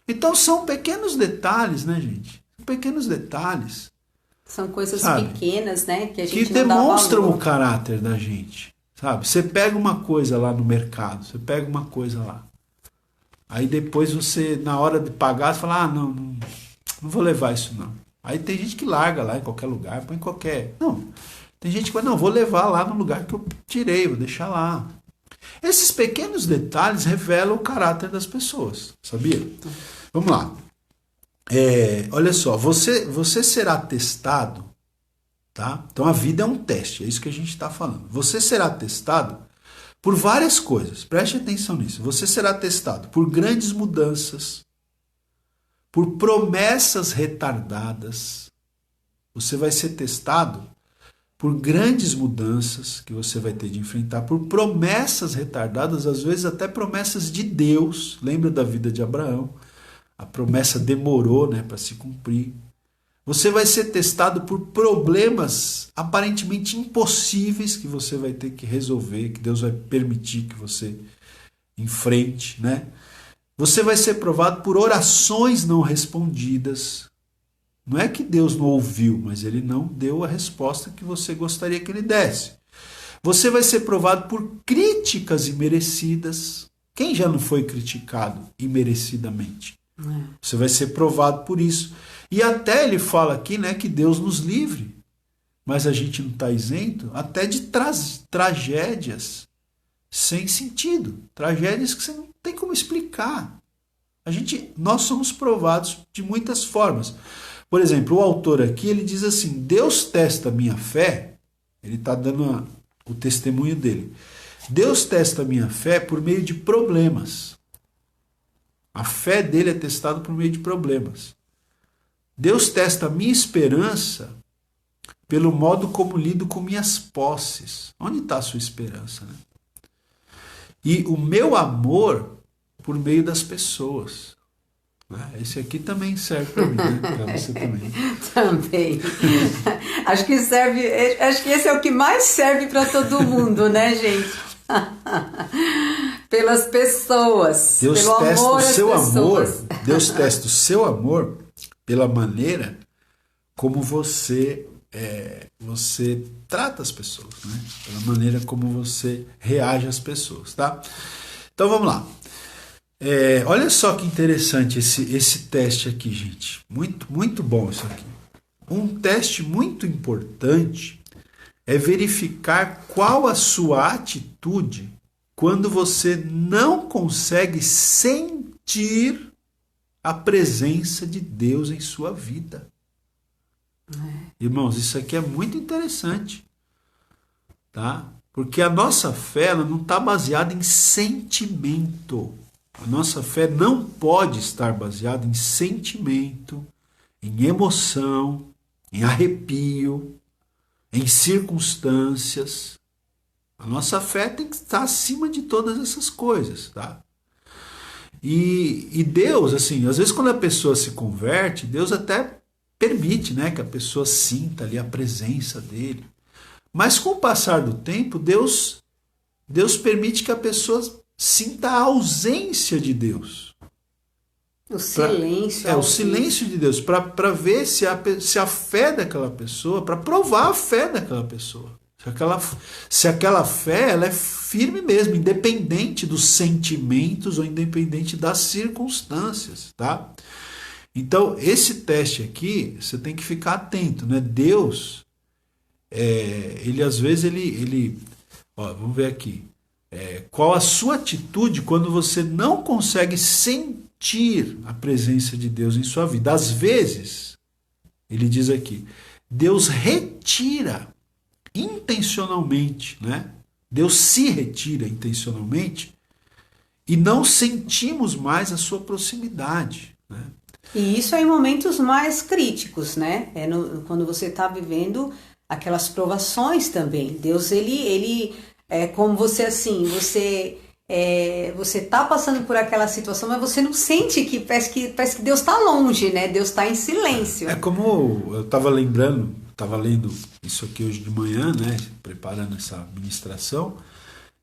Então são pequenos detalhes, né, gente? Pequenos detalhes. São coisas pequenas, né? Que a gente que não demonstram dá valor. O caráter da gente, sabe? Você pega uma coisa lá no mercado, você pega uma coisa lá. Aí depois você, na hora de pagar, você fala, não vou levar isso não. Aí tem gente que larga lá em qualquer lugar, põe em qualquer... Não, tem gente que fala, não, vou levar lá no lugar que eu tirei, vou deixar lá. Esses pequenos detalhes revelam o caráter das pessoas, sabia? Vamos lá. Olha só, você será testado Tá? Então a vida é um teste, é isso que a gente está falando. Você será testado por várias coisas, preste atenção nisso. Você será testado por grandes mudanças, por promessas retardadas. Você vai ser testado por grandes mudanças que você vai ter de enfrentar, por promessas retardadas, às vezes até promessas de Deus. Lembra da vida de Abraão? A promessa demorou, né, para se cumprir. Você vai ser testado por problemas aparentemente impossíveis que você vai ter que resolver, que Deus vai permitir que você enfrente, né? Você vai ser provado por orações não respondidas. Não é que Deus não ouviu, mas Ele não deu a resposta que você gostaria que Ele desse. Você vai ser provado por críticas imerecidas. Quem já não foi criticado imerecidamente? Você vai ser provado por isso. E até ele fala aqui, né, que Deus nos livre. Mas a gente não está isento até de tragédias sem sentido. Tragédias que você não tem como explicar. Nós somos provados de muitas formas. Por exemplo, o autor aqui, ele diz assim, Deus testa a minha fé, ele está dando o testemunho dele. Deus testa a minha fé por meio de problemas. A fé dele é testada por meio de problemas. Deus testa a minha esperança pelo modo como lido com minhas posses. Onde está a sua esperança, né? E o meu amor por meio das pessoas. Esse aqui também serve para mim, né? Para você também. Também. Acho que esse é o que mais serve para todo mundo, né, gente? Pelas pessoas. Deus pelo testa amor o seu pessoas. amor. Deus testa o seu amor pela maneira como você trata as pessoas, né? Pela maneira como você reage às pessoas, tá? Então vamos lá. Olha só que interessante esse teste aqui, gente. Muito, muito bom isso aqui. Um teste muito importante é verificar qual a sua atitude quando você não consegue sentir a presença de Deus em sua vida. Irmãos, isso aqui é muito interessante, tá? Porque a nossa fé ela não está baseada em sentimento. A nossa fé não pode estar baseada em sentimento, em emoção, em arrepio, em circunstâncias. A nossa fé tem que estar acima de todas essas coisas, tá? E Deus, assim, às vezes quando a pessoa se converte, Deus até permite, né, que a pessoa sinta ali a presença dele. Mas com o passar do tempo, Deus permite que a pessoa sinta a ausência de Deus. O silêncio. O silêncio de Deus, para ver se a fé daquela pessoa, para provar a fé daquela pessoa. Se aquela fé ela é firme mesmo, independente dos sentimentos ou independente das circunstâncias, tá? Então, esse teste aqui, você tem que ficar atento, né? Deus, ele às vezes, vamos ver aqui. Qual a sua atitude quando você não consegue sentir a presença de Deus em sua vida? Às vezes, ele diz aqui, Deus retira intencionalmente, né? Deus se retira intencionalmente e não sentimos mais a sua proximidade, né? E isso é em momentos mais críticos, né? Quando você está vivendo aquelas provações também. Deus, ele é como você assim, você está passando por aquela situação, mas você não sente que parece que Deus está longe, né? Deus está em silêncio. É como eu estava lendo isso aqui hoje de manhã, né? Preparando essa ministração.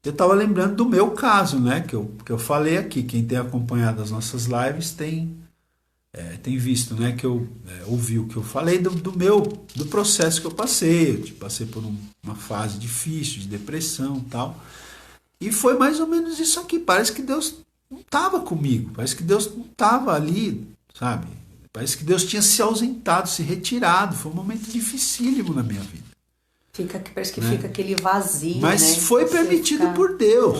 Eu estava lembrando do meu caso, né? Que eu falei aqui. Quem tem acompanhado as nossas lives tem visto, né? Que eu ouvi o que eu falei do processo que eu passei. Eu passei por uma fase difícil de depressão e tal. E foi mais ou menos isso aqui. Parece que Deus não estava comigo. Parece que Deus não estava ali, sabe? Parece que Deus tinha se ausentado, se retirado. Foi um momento dificílimo na minha vida. Parece que fica aquele vazio, mas né? Foi permitido por Deus.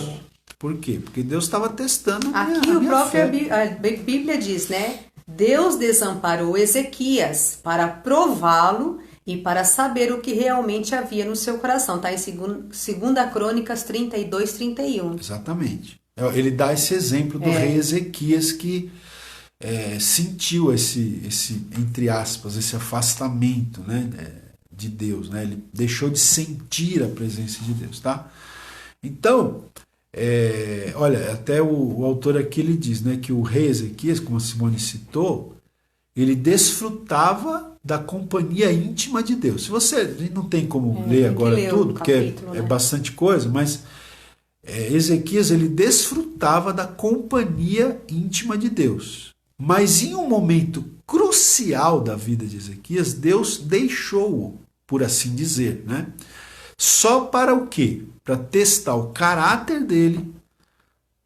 Por quê? Porque Deus estava testando a minha Aqui fé. a Bíblia diz, né? Deus desamparou Ezequias para prová-lo e para saber o que realmente havia no seu coração. Está em 2 Crônicas 32, 31. Exatamente. Ele dá esse exemplo do rei Ezequias que sentiu esse, entre aspas, esse afastamento, né, de Deus, né? Ele deixou de sentir a presença de Deus, tá? Então, olha, até o autor aqui ele diz, né, que o rei Ezequias, como a Simone citou, ele desfrutava da companhia íntima de Deus. Se você não tem como ler agora tudo, porque é bastante coisa, mas Ezequias ele desfrutava da companhia íntima de Deus. Mas em um momento crucial da vida de Ezequias, Deus deixou-o, por assim dizer, né? Só para o quê? Para testar o caráter dele,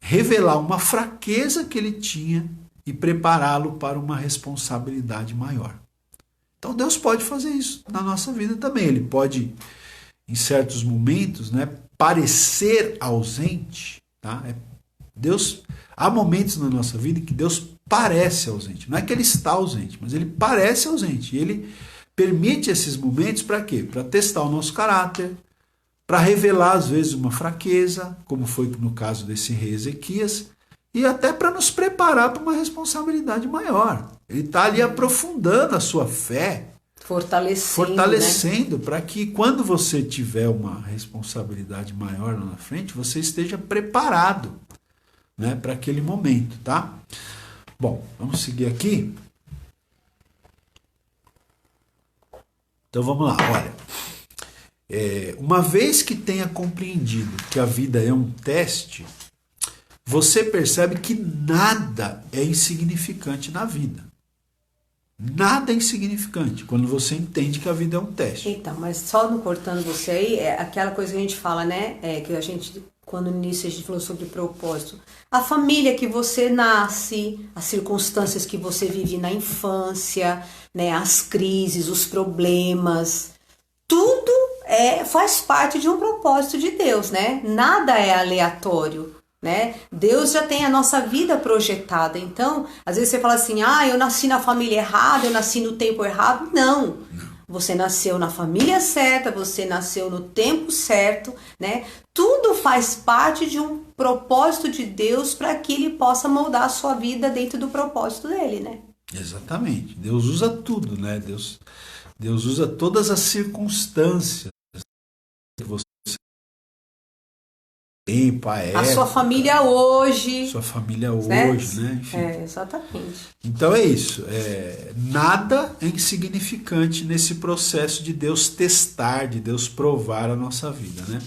revelar uma fraqueza que ele tinha e prepará-lo para uma responsabilidade maior. Então Deus pode fazer isso na nossa vida também. Ele pode, em certos momentos, né, parecer ausente, tá? Há momentos na nossa vida em que Deus parece ausente. Não é que ele está ausente, mas ele parece ausente. E ele permite esses momentos para quê? Para testar o nosso caráter, para revelar às vezes uma fraqueza, como foi no caso desse rei Ezequias, e até para nos preparar para uma responsabilidade maior. Ele está ali aprofundando a sua fé, fortalecendo, né? Para que quando você tiver uma responsabilidade maior lá na frente, você esteja preparado, né, para aquele momento, tá? Bom, vamos seguir aqui. Então vamos lá, olha. Uma vez que tenha compreendido que a vida é um teste, você percebe que nada é insignificante na vida. Nada é insignificante quando você entende que a vida é um teste. Então, mas só não cortando você aí, é aquela coisa que a gente fala, né? Que a gente, quando no início a gente falou sobre propósito. A família que você nasce, as circunstâncias que você vive na infância, né? As crises, os problemas, tudo faz parte de um propósito de Deus, né? Nada é aleatório, né? Deus já tem a nossa vida projetada. Então, às vezes você fala assim, eu nasci na família errada, eu nasci no tempo errado. Não. Você nasceu na família certa, você nasceu no tempo certo, né? Tudo faz parte de um propósito de Deus para que ele possa moldar a sua vida dentro do propósito dele, né? Exatamente. Deus usa tudo, né? Deus usa todas as circunstâncias que você tem, a sua família hoje. Sua família hoje, né? Enfim. Exatamente. Então é isso. Nada é insignificante nesse processo de Deus testar, de Deus provar a nossa vida, né?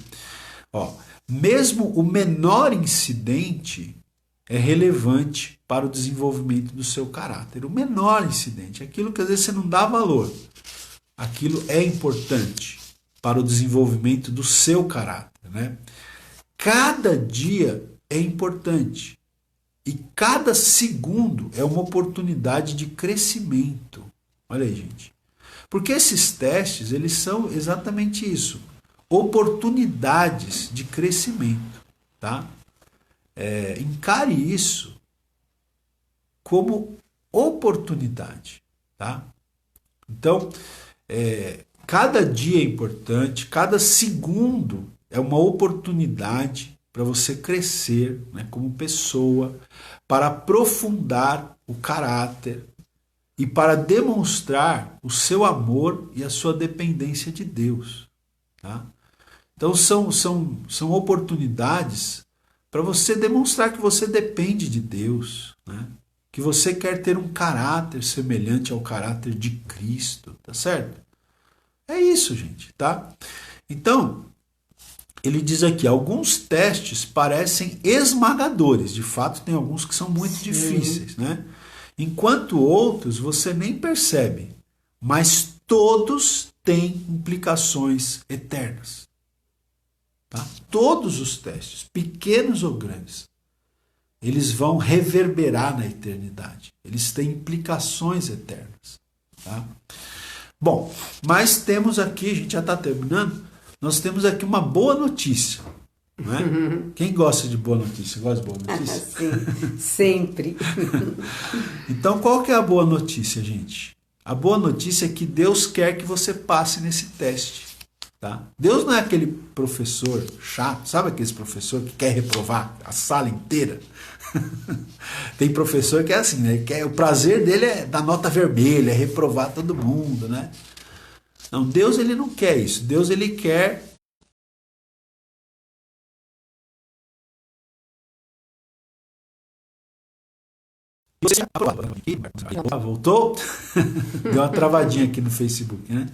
Mesmo o menor incidente é relevante para o desenvolvimento do seu caráter. O menor incidente, aquilo que às vezes você não dá valor, aquilo é importante para o desenvolvimento do seu caráter, né? Cada dia é importante e cada segundo é uma oportunidade de crescimento. Olha aí, gente. Porque esses testes, eles são exatamente isso, oportunidades de crescimento, tá? Encare isso como oportunidade, tá? Então, cada dia é importante, cada segundo é uma oportunidade para você crescer, né, como pessoa, para aprofundar o caráter e para demonstrar o seu amor e a sua dependência de Deus, tá? Então são oportunidades para você demonstrar que você depende de Deus, né? Que você quer ter um caráter semelhante ao caráter de Cristo, tá certo? É isso, gente, tá? Então, ele diz aqui, alguns testes parecem esmagadores, de fato tem alguns que são muito difíceis, né? Enquanto outros você nem percebe, mas todos têm implicações eternas. Tá? Todos os testes, pequenos ou grandes, eles vão reverberar na eternidade. Eles têm implicações eternas. Tá? Bom, mas temos aqui, a gente já está terminando, nós temos aqui uma boa notícia. Não é? Quem gosta de boa notícia? Gosta de boa notícia? Sim, sempre. Então, qual que é a boa notícia, gente? A boa notícia é que Deus quer que você passe nesse teste. Tá? Deus não é aquele professor chato, sabe aquele professor que quer reprovar a sala inteira? Tem professor que é assim, né? O prazer dele é dar nota vermelha, é reprovar todo mundo, né? Não, Deus ele não quer isso. Deus ele quer voltou? Deu uma travadinha aqui no Facebook, né?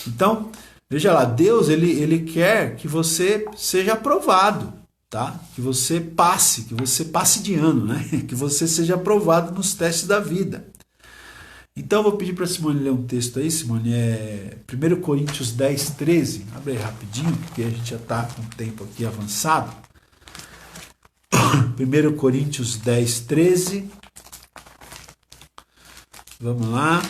Então, veja lá, Deus ele quer que você seja aprovado, tá? Que você passe de ano, né? Que você seja aprovado nos testes da vida. Então, eu vou pedir para a Simone ler um texto aí, Simone, 1 Coríntios 10, 13. Abre aí rapidinho, porque a gente já está com o tempo aqui avançado. 1 Coríntios 10, 13. Vamos lá.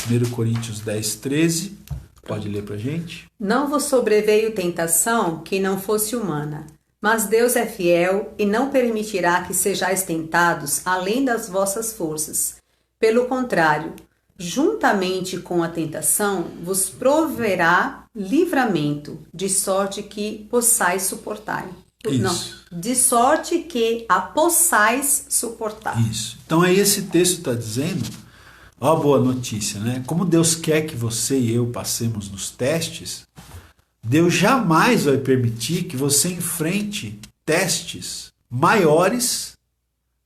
1 Coríntios 10, 13. Pode ler para a gente? Não vos sobreveio tentação que não fosse humana, mas Deus é fiel e não permitirá que sejais tentados além das vossas forças. Pelo contrário, juntamente com a tentação, vos proverá livramento, de sorte que possais suportar. Isso. Não, de sorte que a possais suportar. Isso. Então aí esse texto está dizendo, ó, boa notícia, né? Como Deus quer que você e eu passemos nos testes, Deus jamais vai permitir que você enfrente testes maiores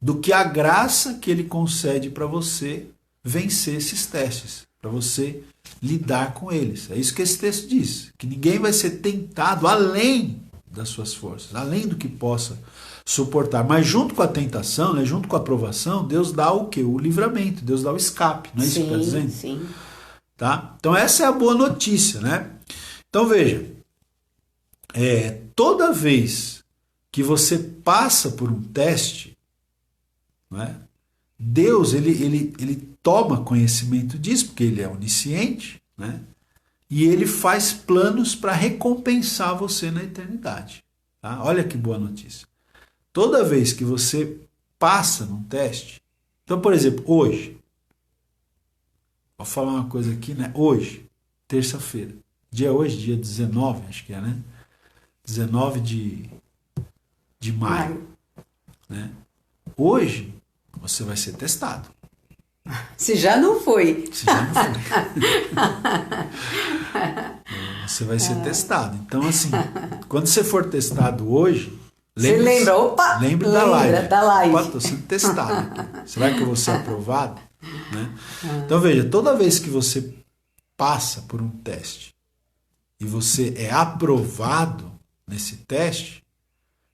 do que a graça que Ele concede para você vencer esses testes, para você lidar com eles. É isso que esse texto diz, que ninguém vai ser tentado além das suas forças, além do que possa suportar. Mas junto com a tentação, né, junto com a provação, Deus dá o quê? O livramento, Deus dá o escape, não é isso que está dizendo? Sim. Tá? Então essa é a boa notícia, né? Então veja, toda vez que você passa por um teste, né, Deus ele toma conhecimento disso, porque Ele é onisciente, né? E Ele faz planos para recompensar você na eternidade. Tá? Olha que boa notícia. Toda vez que você passa num teste, então, por exemplo, hoje, vou falar uma coisa aqui, né? Hoje, terça-feira, dia 19, acho que é, né? 19 de maio. Né? Hoje, você vai ser testado. Se já não foi. Se já não foi. Você vai ser testado. Então, assim, quando você for testado hoje, lembre da live. Estou sendo testado aqui. Será que eu vou ser aprovado? Né? Então, veja, toda vez que você passa por um teste e você é aprovado nesse teste,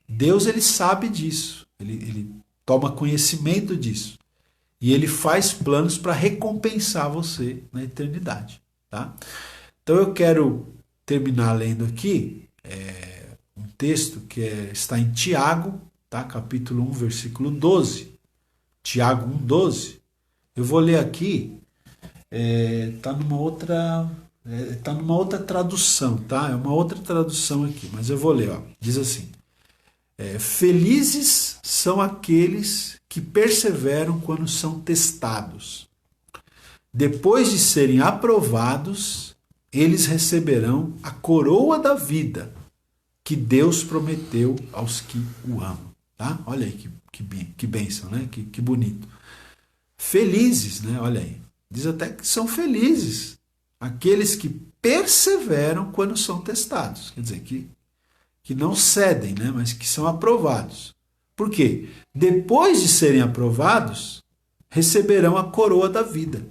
Deus ele sabe disso. Ele toma conhecimento disso. E Ele faz planos para recompensar você na eternidade. Tá? Então eu quero terminar lendo aqui um texto que está em Tiago, tá? Capítulo 1, versículo 12. Tiago 1, 12. Eu vou ler aqui, está numa outra tradução, tá? É uma outra tradução aqui, mas eu vou ler. Ó. Diz assim, felizes são aqueles que perseveram quando são testados. Depois de serem aprovados, eles receberão a coroa da vida que Deus prometeu aos que o amam. Tá? Olha aí que bênção, né? Que bonito. Felizes, né? Olha aí. Diz até que são felizes aqueles que perseveram quando são testados. Quer dizer, que não cedem, né? Mas que são aprovados. Por quê? Depois de serem aprovados, receberão a coroa da vida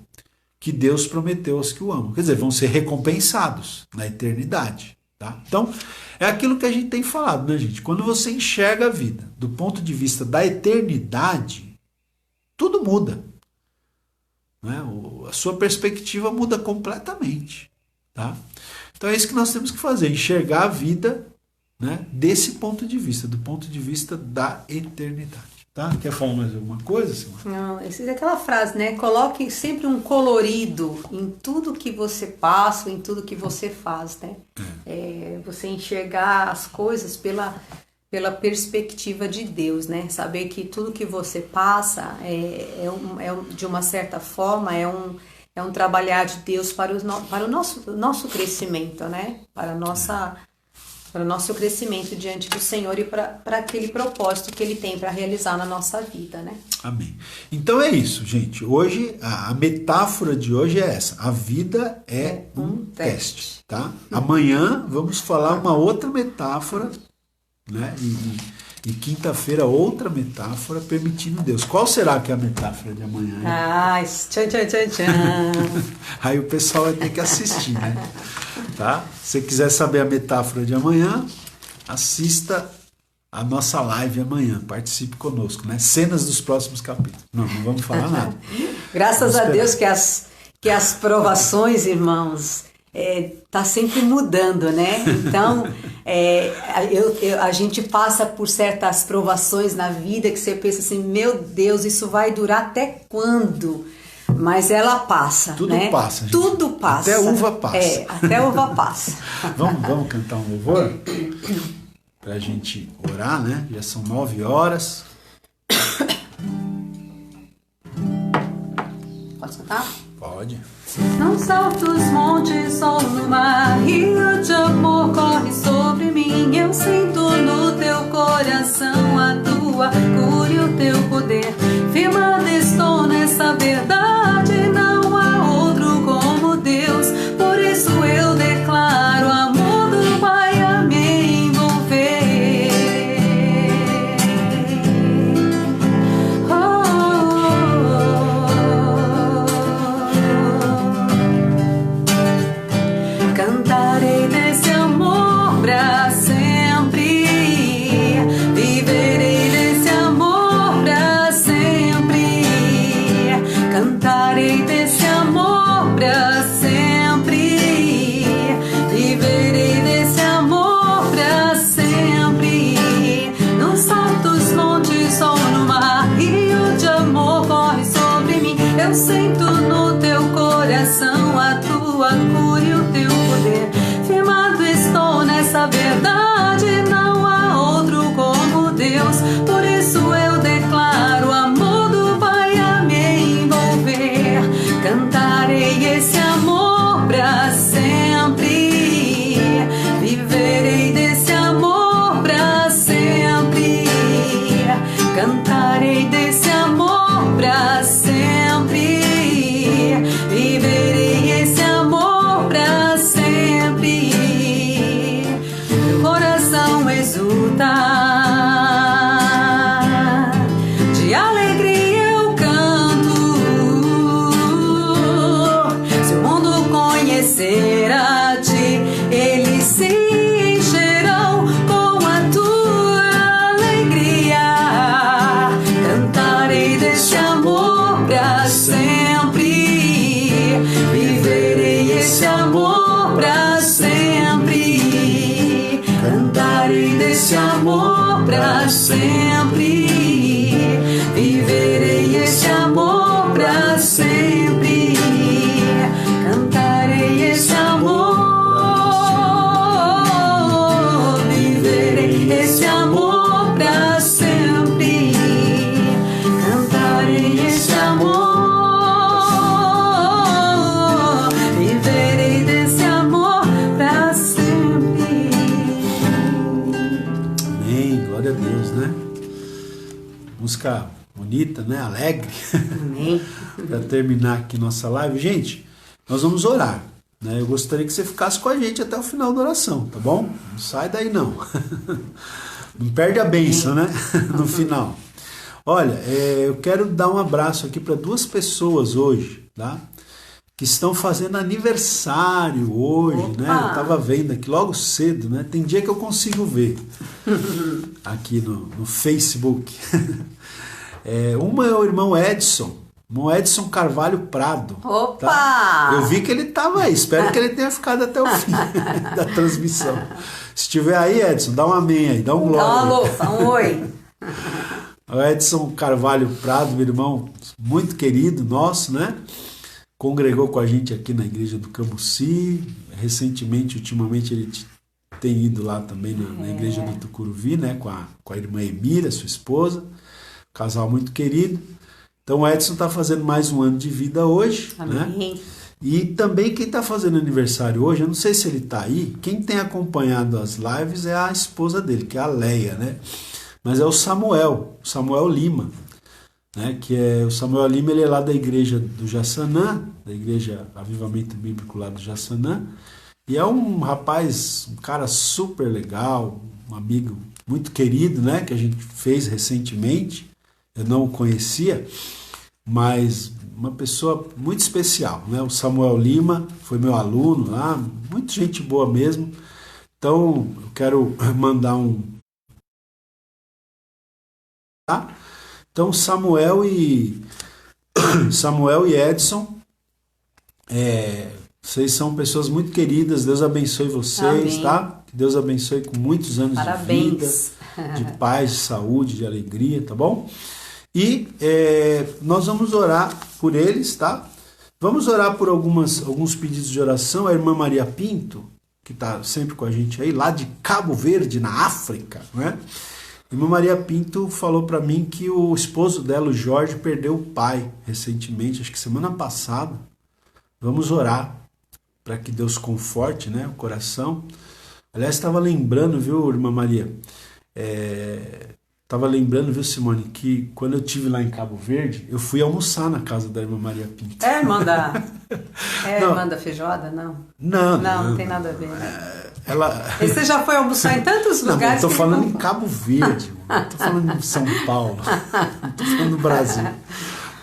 que Deus prometeu aos que o amam. Quer dizer, vão ser recompensados na eternidade. Tá? Então, é aquilo que a gente tem falado, né, gente? Quando você enxerga a vida do ponto de vista da eternidade, tudo muda. Né? A sua perspectiva muda completamente. Tá? Então, é isso que nós temos que fazer, enxergar a vida, né, desse ponto de vista, do ponto de vista da eternidade. Tá? Quer falar mais alguma coisa, Simone? Não, essa é aquela frase, né? Coloque sempre um colorido em tudo que você passa, em tudo que você faz, né? Você enxergar as coisas pela perspectiva de Deus, né? Saber que tudo que você passa de uma certa forma é é um trabalhar de Deus para o nosso crescimento, né? Para o nosso crescimento diante do Senhor e para aquele propósito que Ele tem para realizar na nossa vida, né? Amém. Então é isso, gente. Hoje, a metáfora de hoje é essa. A vida é um teste, tá? Amanhã vamos falar uma outra metáfora, né? E quinta-feira outra metáfora, permitindo Deus. Qual será que é a metáfora de amanhã? Tchan, tchan, tchan, tchan. Aí o pessoal vai ter que assistir, né? Tá? Se você quiser saber a metáfora de amanhã, assista a nossa live amanhã. Participe conosco, né? Cenas dos próximos capítulos. Não vamos falar nada. Graças a Deus que as provações, irmãos, tá sempre mudando, né? Então, a gente passa por certas provações na vida que você pensa assim, meu Deus, isso vai durar até quando? Mas ela passa, Tudo né? passa, gente. Tudo passa. Até uva passa. Até a uva passa. Vamos cantar um louvor? Pra gente orar, né? Já são 9 horas. Posso cantar? Pode. Nos altos montes ou no mar, rio de amor corre sobre mim. Eu sinto no teu coração a tua cura e o teu poder. Firmado estou nessa verdade, não há outro como Deus. Por isso eu declaro o amor do Pai a me envolver. Cantarei desse amor pra sempre, viverei desse amor pra sempre. Cantarei desse amor pra sempre, viverei desse amor pra sempre. Nos altos montes ou no mar, rio de amor corre sobre mim. Eu sinto no teu coração a tua cura e o teu poder. Firmado estou nessa verdade, não há outro como Deus. Por isso eu declaro o amor do Pai a me envolver. Cantarei esse amor pra sempre, viverei desse amor pra sempre. Cantarei desse amor pra sempre, viverei esse amor pra sempre. Meu coração exulta, de alegria eu canto. Se o mundo conhecer a ti, eles se encherão com a tua alegria. Cantarei deste amor pra sempre, viverei esse amor pra sempre. Cantarei desse amor pra sempre, viverei esse amor pra sempre. Cantarei esse amor, viverei esse amor pra sempre. Cantarei esse amor, viverei desse amor pra sempre. Amém. Glória a Deus, né? Música bonita, né? Alegre. Amém. Para terminar aqui nossa live. Gente, nós vamos orar, né? Eu gostaria que você ficasse com a gente até o final da oração, tá bom? Não sai daí não. Não perde a bênção, né? No final. Olha, eu quero dar um abraço aqui para 2 pessoas hoje, tá? Que estão fazendo aniversário hoje, Opa! né? Eu tava vendo aqui logo cedo, né? Tem dia que eu consigo ver aqui no Facebook. Uma é o irmão Edson Carvalho Prado. Opa! Tá? Eu vi que ele estava aí, espero que ele tenha ficado até o fim da transmissão. Se estiver aí, Edson, dá um amém aí, dá um glória. Dá um aí. alô, dá um oi. O Edson Carvalho Prado, meu irmão muito querido nosso, né? Congregou com a gente aqui na igreja do Cambuci. Ultimamente, ele tem ido lá também na igreja do Tucuruvi, né? Com a irmã Emira, sua esposa. Casal muito querido. Então o Edson está fazendo mais um ano de vida hoje, né? Amém. E também quem está fazendo aniversário hoje, eu não sei se ele está aí, quem tem acompanhado as lives é a esposa dele, que é a Leia, né? Mas é o Samuel Lima, né? Que é o Samuel Lima, ele é lá da igreja do Jaçanã, da igreja Avivamento Bíblico lá do Jaçanã, e é um rapaz, um cara super legal, um amigo muito querido, né? Que a gente fez recentemente, eu não o conhecia, mas uma pessoa muito especial, né? O Samuel Lima foi meu aluno lá, muito gente boa mesmo. Então, eu quero mandar um... Tá? Então, Samuel e Edson, vocês são pessoas muito queridas, Deus abençoe vocês, Amém. tá? Que Deus abençoe com muitos anos Parabéns. de vida, de paz, de saúde, de alegria, tá bom? E nós vamos orar por eles, tá? Vamos orar por alguns pedidos de oração. A irmã Maria Pinto, que está sempre com a gente aí, lá de Cabo Verde, na África, né? A irmã Maria Pinto falou para mim que o esposo dela, o Jorge, perdeu o pai recentemente, acho que semana passada. Vamos orar para que Deus conforte, né, o coração. Aliás, estava lembrando, viu, irmã Maria? Estava lembrando, viu, Simone, que quando eu estive lá em Cabo Verde, eu fui almoçar na casa da irmã Maria Pinto. É irmã da... Não. irmã da feijoada? Não. Não, Não tem nada a ver, né? Ela... E você já foi almoçar em tantos Não, lugares? eu tô que falando não- em Cabo Verde, não tô falando em São Paulo, não tô falando do Brasil,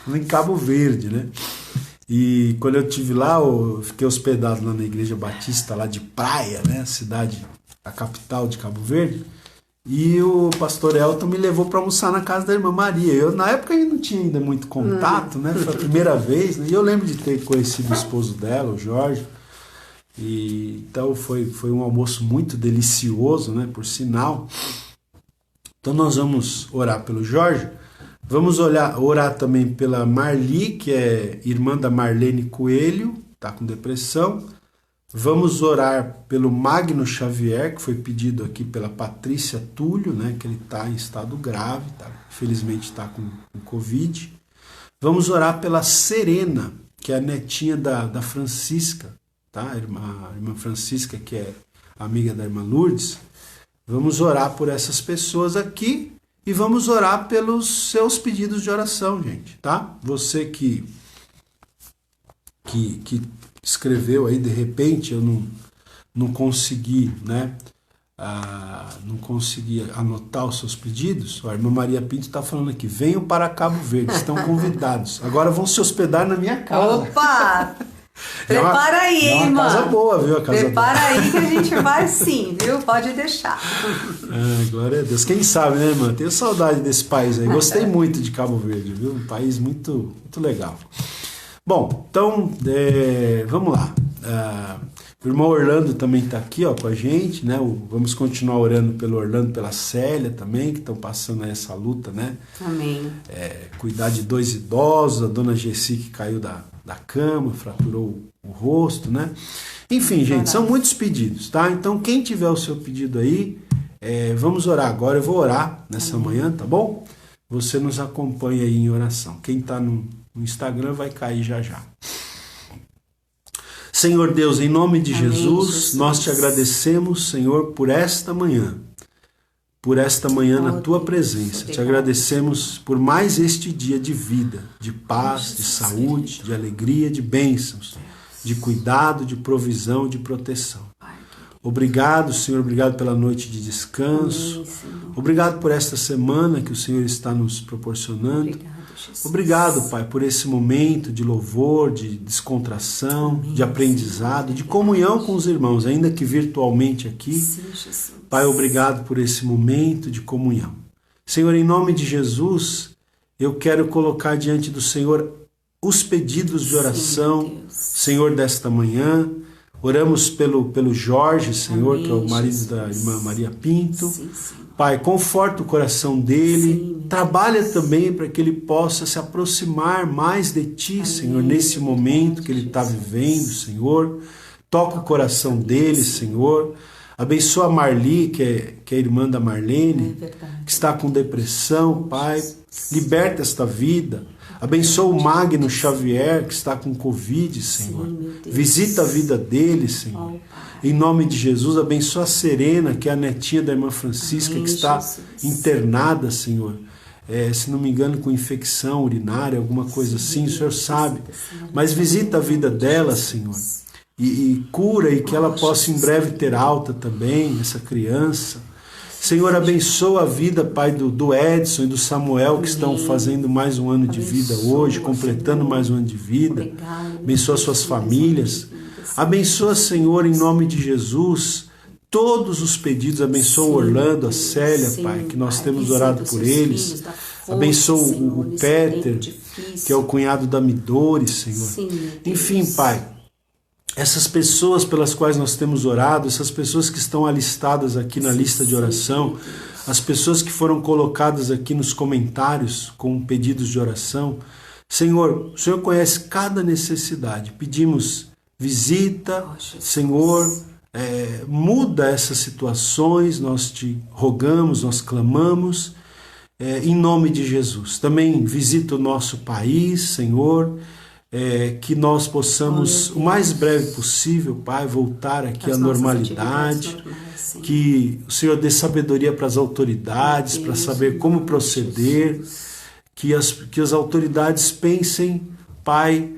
tô em Cabo Verde, né? E quando eu estive lá, eu fiquei hospedado lá na Igreja Batista, lá de Praia, né? A capital de Cabo Verde. E o pastor Elton me levou para almoçar na casa da irmã Maria. Eu, na época, eu não tinha ainda muito contato, né? Foi a primeira vez, né? E eu lembro de ter conhecido o esposo dela, o Jorge. E então foi um almoço muito delicioso, né? Por sinal. Então nós vamos orar pelo Jorge. Vamos orar também pela Marli, que é irmã da Marlene Coelho, está com depressão. Vamos orar pelo Magno Xavier, que foi pedido aqui pela Patrícia Túlio, né, que ele está em estado grave, tá? Infelizmente está com Covid. Vamos orar pela Serena, que é a netinha da Francisca, tá? A irmã Francisca, que é amiga da irmã Lourdes. Vamos orar por essas pessoas aqui e vamos orar pelos seus pedidos de oração, gente, tá? Você que escreveu aí, de repente eu não consegui, né? Não consegui anotar os seus pedidos. A irmã Maria Pinto está falando aqui: venham para Cabo Verde, estão convidados. Agora vão se hospedar na minha casa. Opa! Prepara aí, é uma irmã. casa boa, viu? A casa Prepara dela. aí que a gente vai sim, viu? Pode deixar. Glória a Deus. Quem sabe, né, irmã? Tenho saudade desse país aí. Gostei muito de Cabo Verde, viu? Um país muito, muito legal. Bom, então, vamos lá. O irmão Orlando também está aqui, ó, com a gente, né? Vamos continuar orando pelo Orlando, pela Célia também, que estão passando aí essa luta, né? Amém. Cuidar de 2 idosos, a dona Gessi que caiu da cama, fraturou o rosto, né? Enfim, gente, são muitos pedidos, tá? Então, quem tiver o seu pedido aí, vamos orar agora. Eu vou orar nessa manhã, tá bom? Você nos acompanha aí em oração. Quem está no Instagram vai cair já já. Senhor Deus, em nome de Amém, Jesus, nós te agradecemos, Senhor, por esta manhã na tua presença. Te agradecemos por mais este dia de vida, de paz, de saúde, de alegria, de bênçãos, de cuidado, de provisão, de proteção. Obrigado, Senhor, obrigado pela noite de descanso. Obrigado por esta semana que o Senhor está nos proporcionando. Obrigado, Pai, por esse momento de louvor, de descontração, de aprendizado, de comunhão com os irmãos, ainda que virtualmente aqui. Pai, obrigado por esse momento de comunhão. Senhor, em nome de Jesus, eu quero colocar diante do Senhor os pedidos de oração, Senhor, desta manhã. Oramos pelo Jorge, Senhor, que é o marido da irmã Maria Pinto. Pai, conforta o coração dele. Trabalha também para que ele possa se aproximar mais de Ti, Senhor, nesse momento que ele está vivendo, Senhor. Toca o coração dele, Senhor. Abençoa a Marli, que é a irmã da Marlene, que está com depressão, Pai. Liberta esta vida. Abençoa o Magno Xavier, que está com Covid, Senhor. Visita a vida dele, Senhor. Em nome de Jesus, abençoa a Serena, que é a netinha da irmã Francisca, que está internada, Senhor. Se não me engano, com infecção urinária, alguma coisa assim, o Senhor sabe. Mas visita a vida dela, Senhor. E cura, e que ela possa em breve ter alta também, essa criança. Senhor, abençoa a vida, Pai, do Edson e do Samuel, que estão fazendo mais um ano de vida hoje, completando mais um ano de vida. Abençoa suas famílias. Abençoa, Senhor, em nome de Jesus, todos os pedidos. Abençoa o Orlando, a Célia, Pai, que nós temos orado por eles. Abençoa o Peter, que é o cunhado da Midori, Senhor. Enfim, Pai, essas pessoas pelas quais nós temos orado, essas pessoas que estão alistadas aqui na lista de oração, as pessoas que foram colocadas aqui nos comentários com pedidos de oração, Senhor, o Senhor conhece cada necessidade. Pedimos visita, Senhor, muda essas situações, nós te rogamos, nós clamamos, em nome de Jesus. Também visita o nosso país, Senhor, que nós possamos, o mais breve possível, Pai, voltar aqui à normalidade, que o Senhor dê sabedoria para as autoridades, para saber como proceder, que as autoridades pensem, Pai,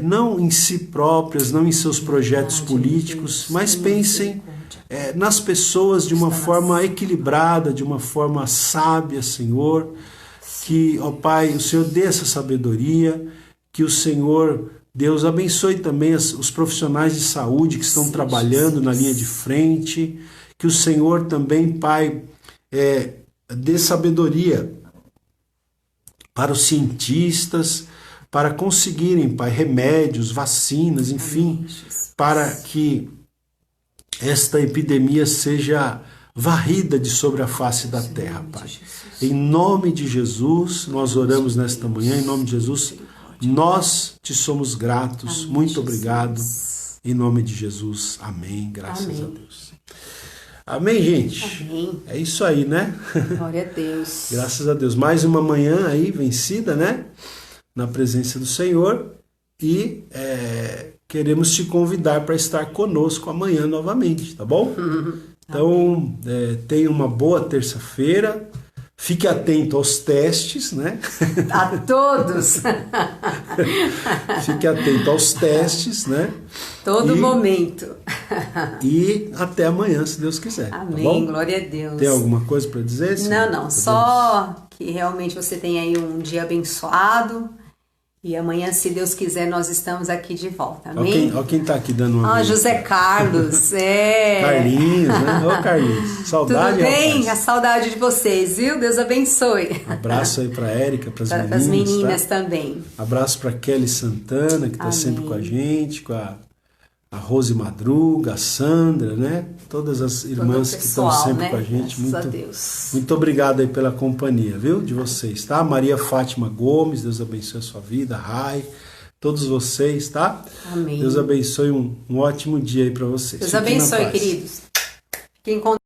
não em si próprias, não em seus projetos políticos, mas pensem nas pessoas de uma forma equilibrada, de uma forma sábia, Senhor, que, ó Pai, o Senhor dê essa sabedoria, que o Senhor, Deus, abençoe também os profissionais de saúde que estão trabalhando na linha de frente, que o Senhor também, Pai, dê sabedoria para os cientistas, para conseguirem, Pai, remédios, vacinas, enfim, para que esta epidemia seja varrida de sobre a face da terra, Pai. Em nome de Jesus, nós oramos nesta manhã, em nome de Jesus, nós te somos gratos, muito obrigado, em nome de Jesus, amém, graças a Deus. Amém, gente? Amém. É isso aí, né? Glória a Deus. Graças a Deus. Mais uma manhã aí, vencida, né? Na presença do Senhor. E queremos te convidar para estar conosco amanhã novamente, tá bom? Então, tenha uma boa terça-feira. Fique atento aos testes, né? A todos. Fique atento aos testes, né? Todo momento. E até amanhã, se Deus quiser. Amém, tá bom? glória a Deus. Tem alguma coisa para dizer? Não. Só que realmente você tenha aí um dia abençoado. E amanhã, se Deus quiser, nós estamos aqui de volta. Amém? Olha quem está aqui dando uma José Carlos. Carlinhos, né? Ô, Carlinhos. Saudade, tudo bem? Rapaz. A saudade de vocês, viu? Deus abençoe. Abraço aí para a Érica, para as meninas. Para as meninas tá? também. Abraço para Kelly Santana, que está sempre com a gente, com a Rose Madruga, a Sandra, né? Todas as irmãs que estão sempre, né? Com a gente. Graças a Deus. Muito obrigado aí pela companhia, viu? De vocês, tá? Maria Fátima Gomes, Deus abençoe a sua vida, Rai, todos vocês, tá? Amém. Deus abençoe um ótimo dia aí para vocês. Deus abençoe, queridos. Fiquem com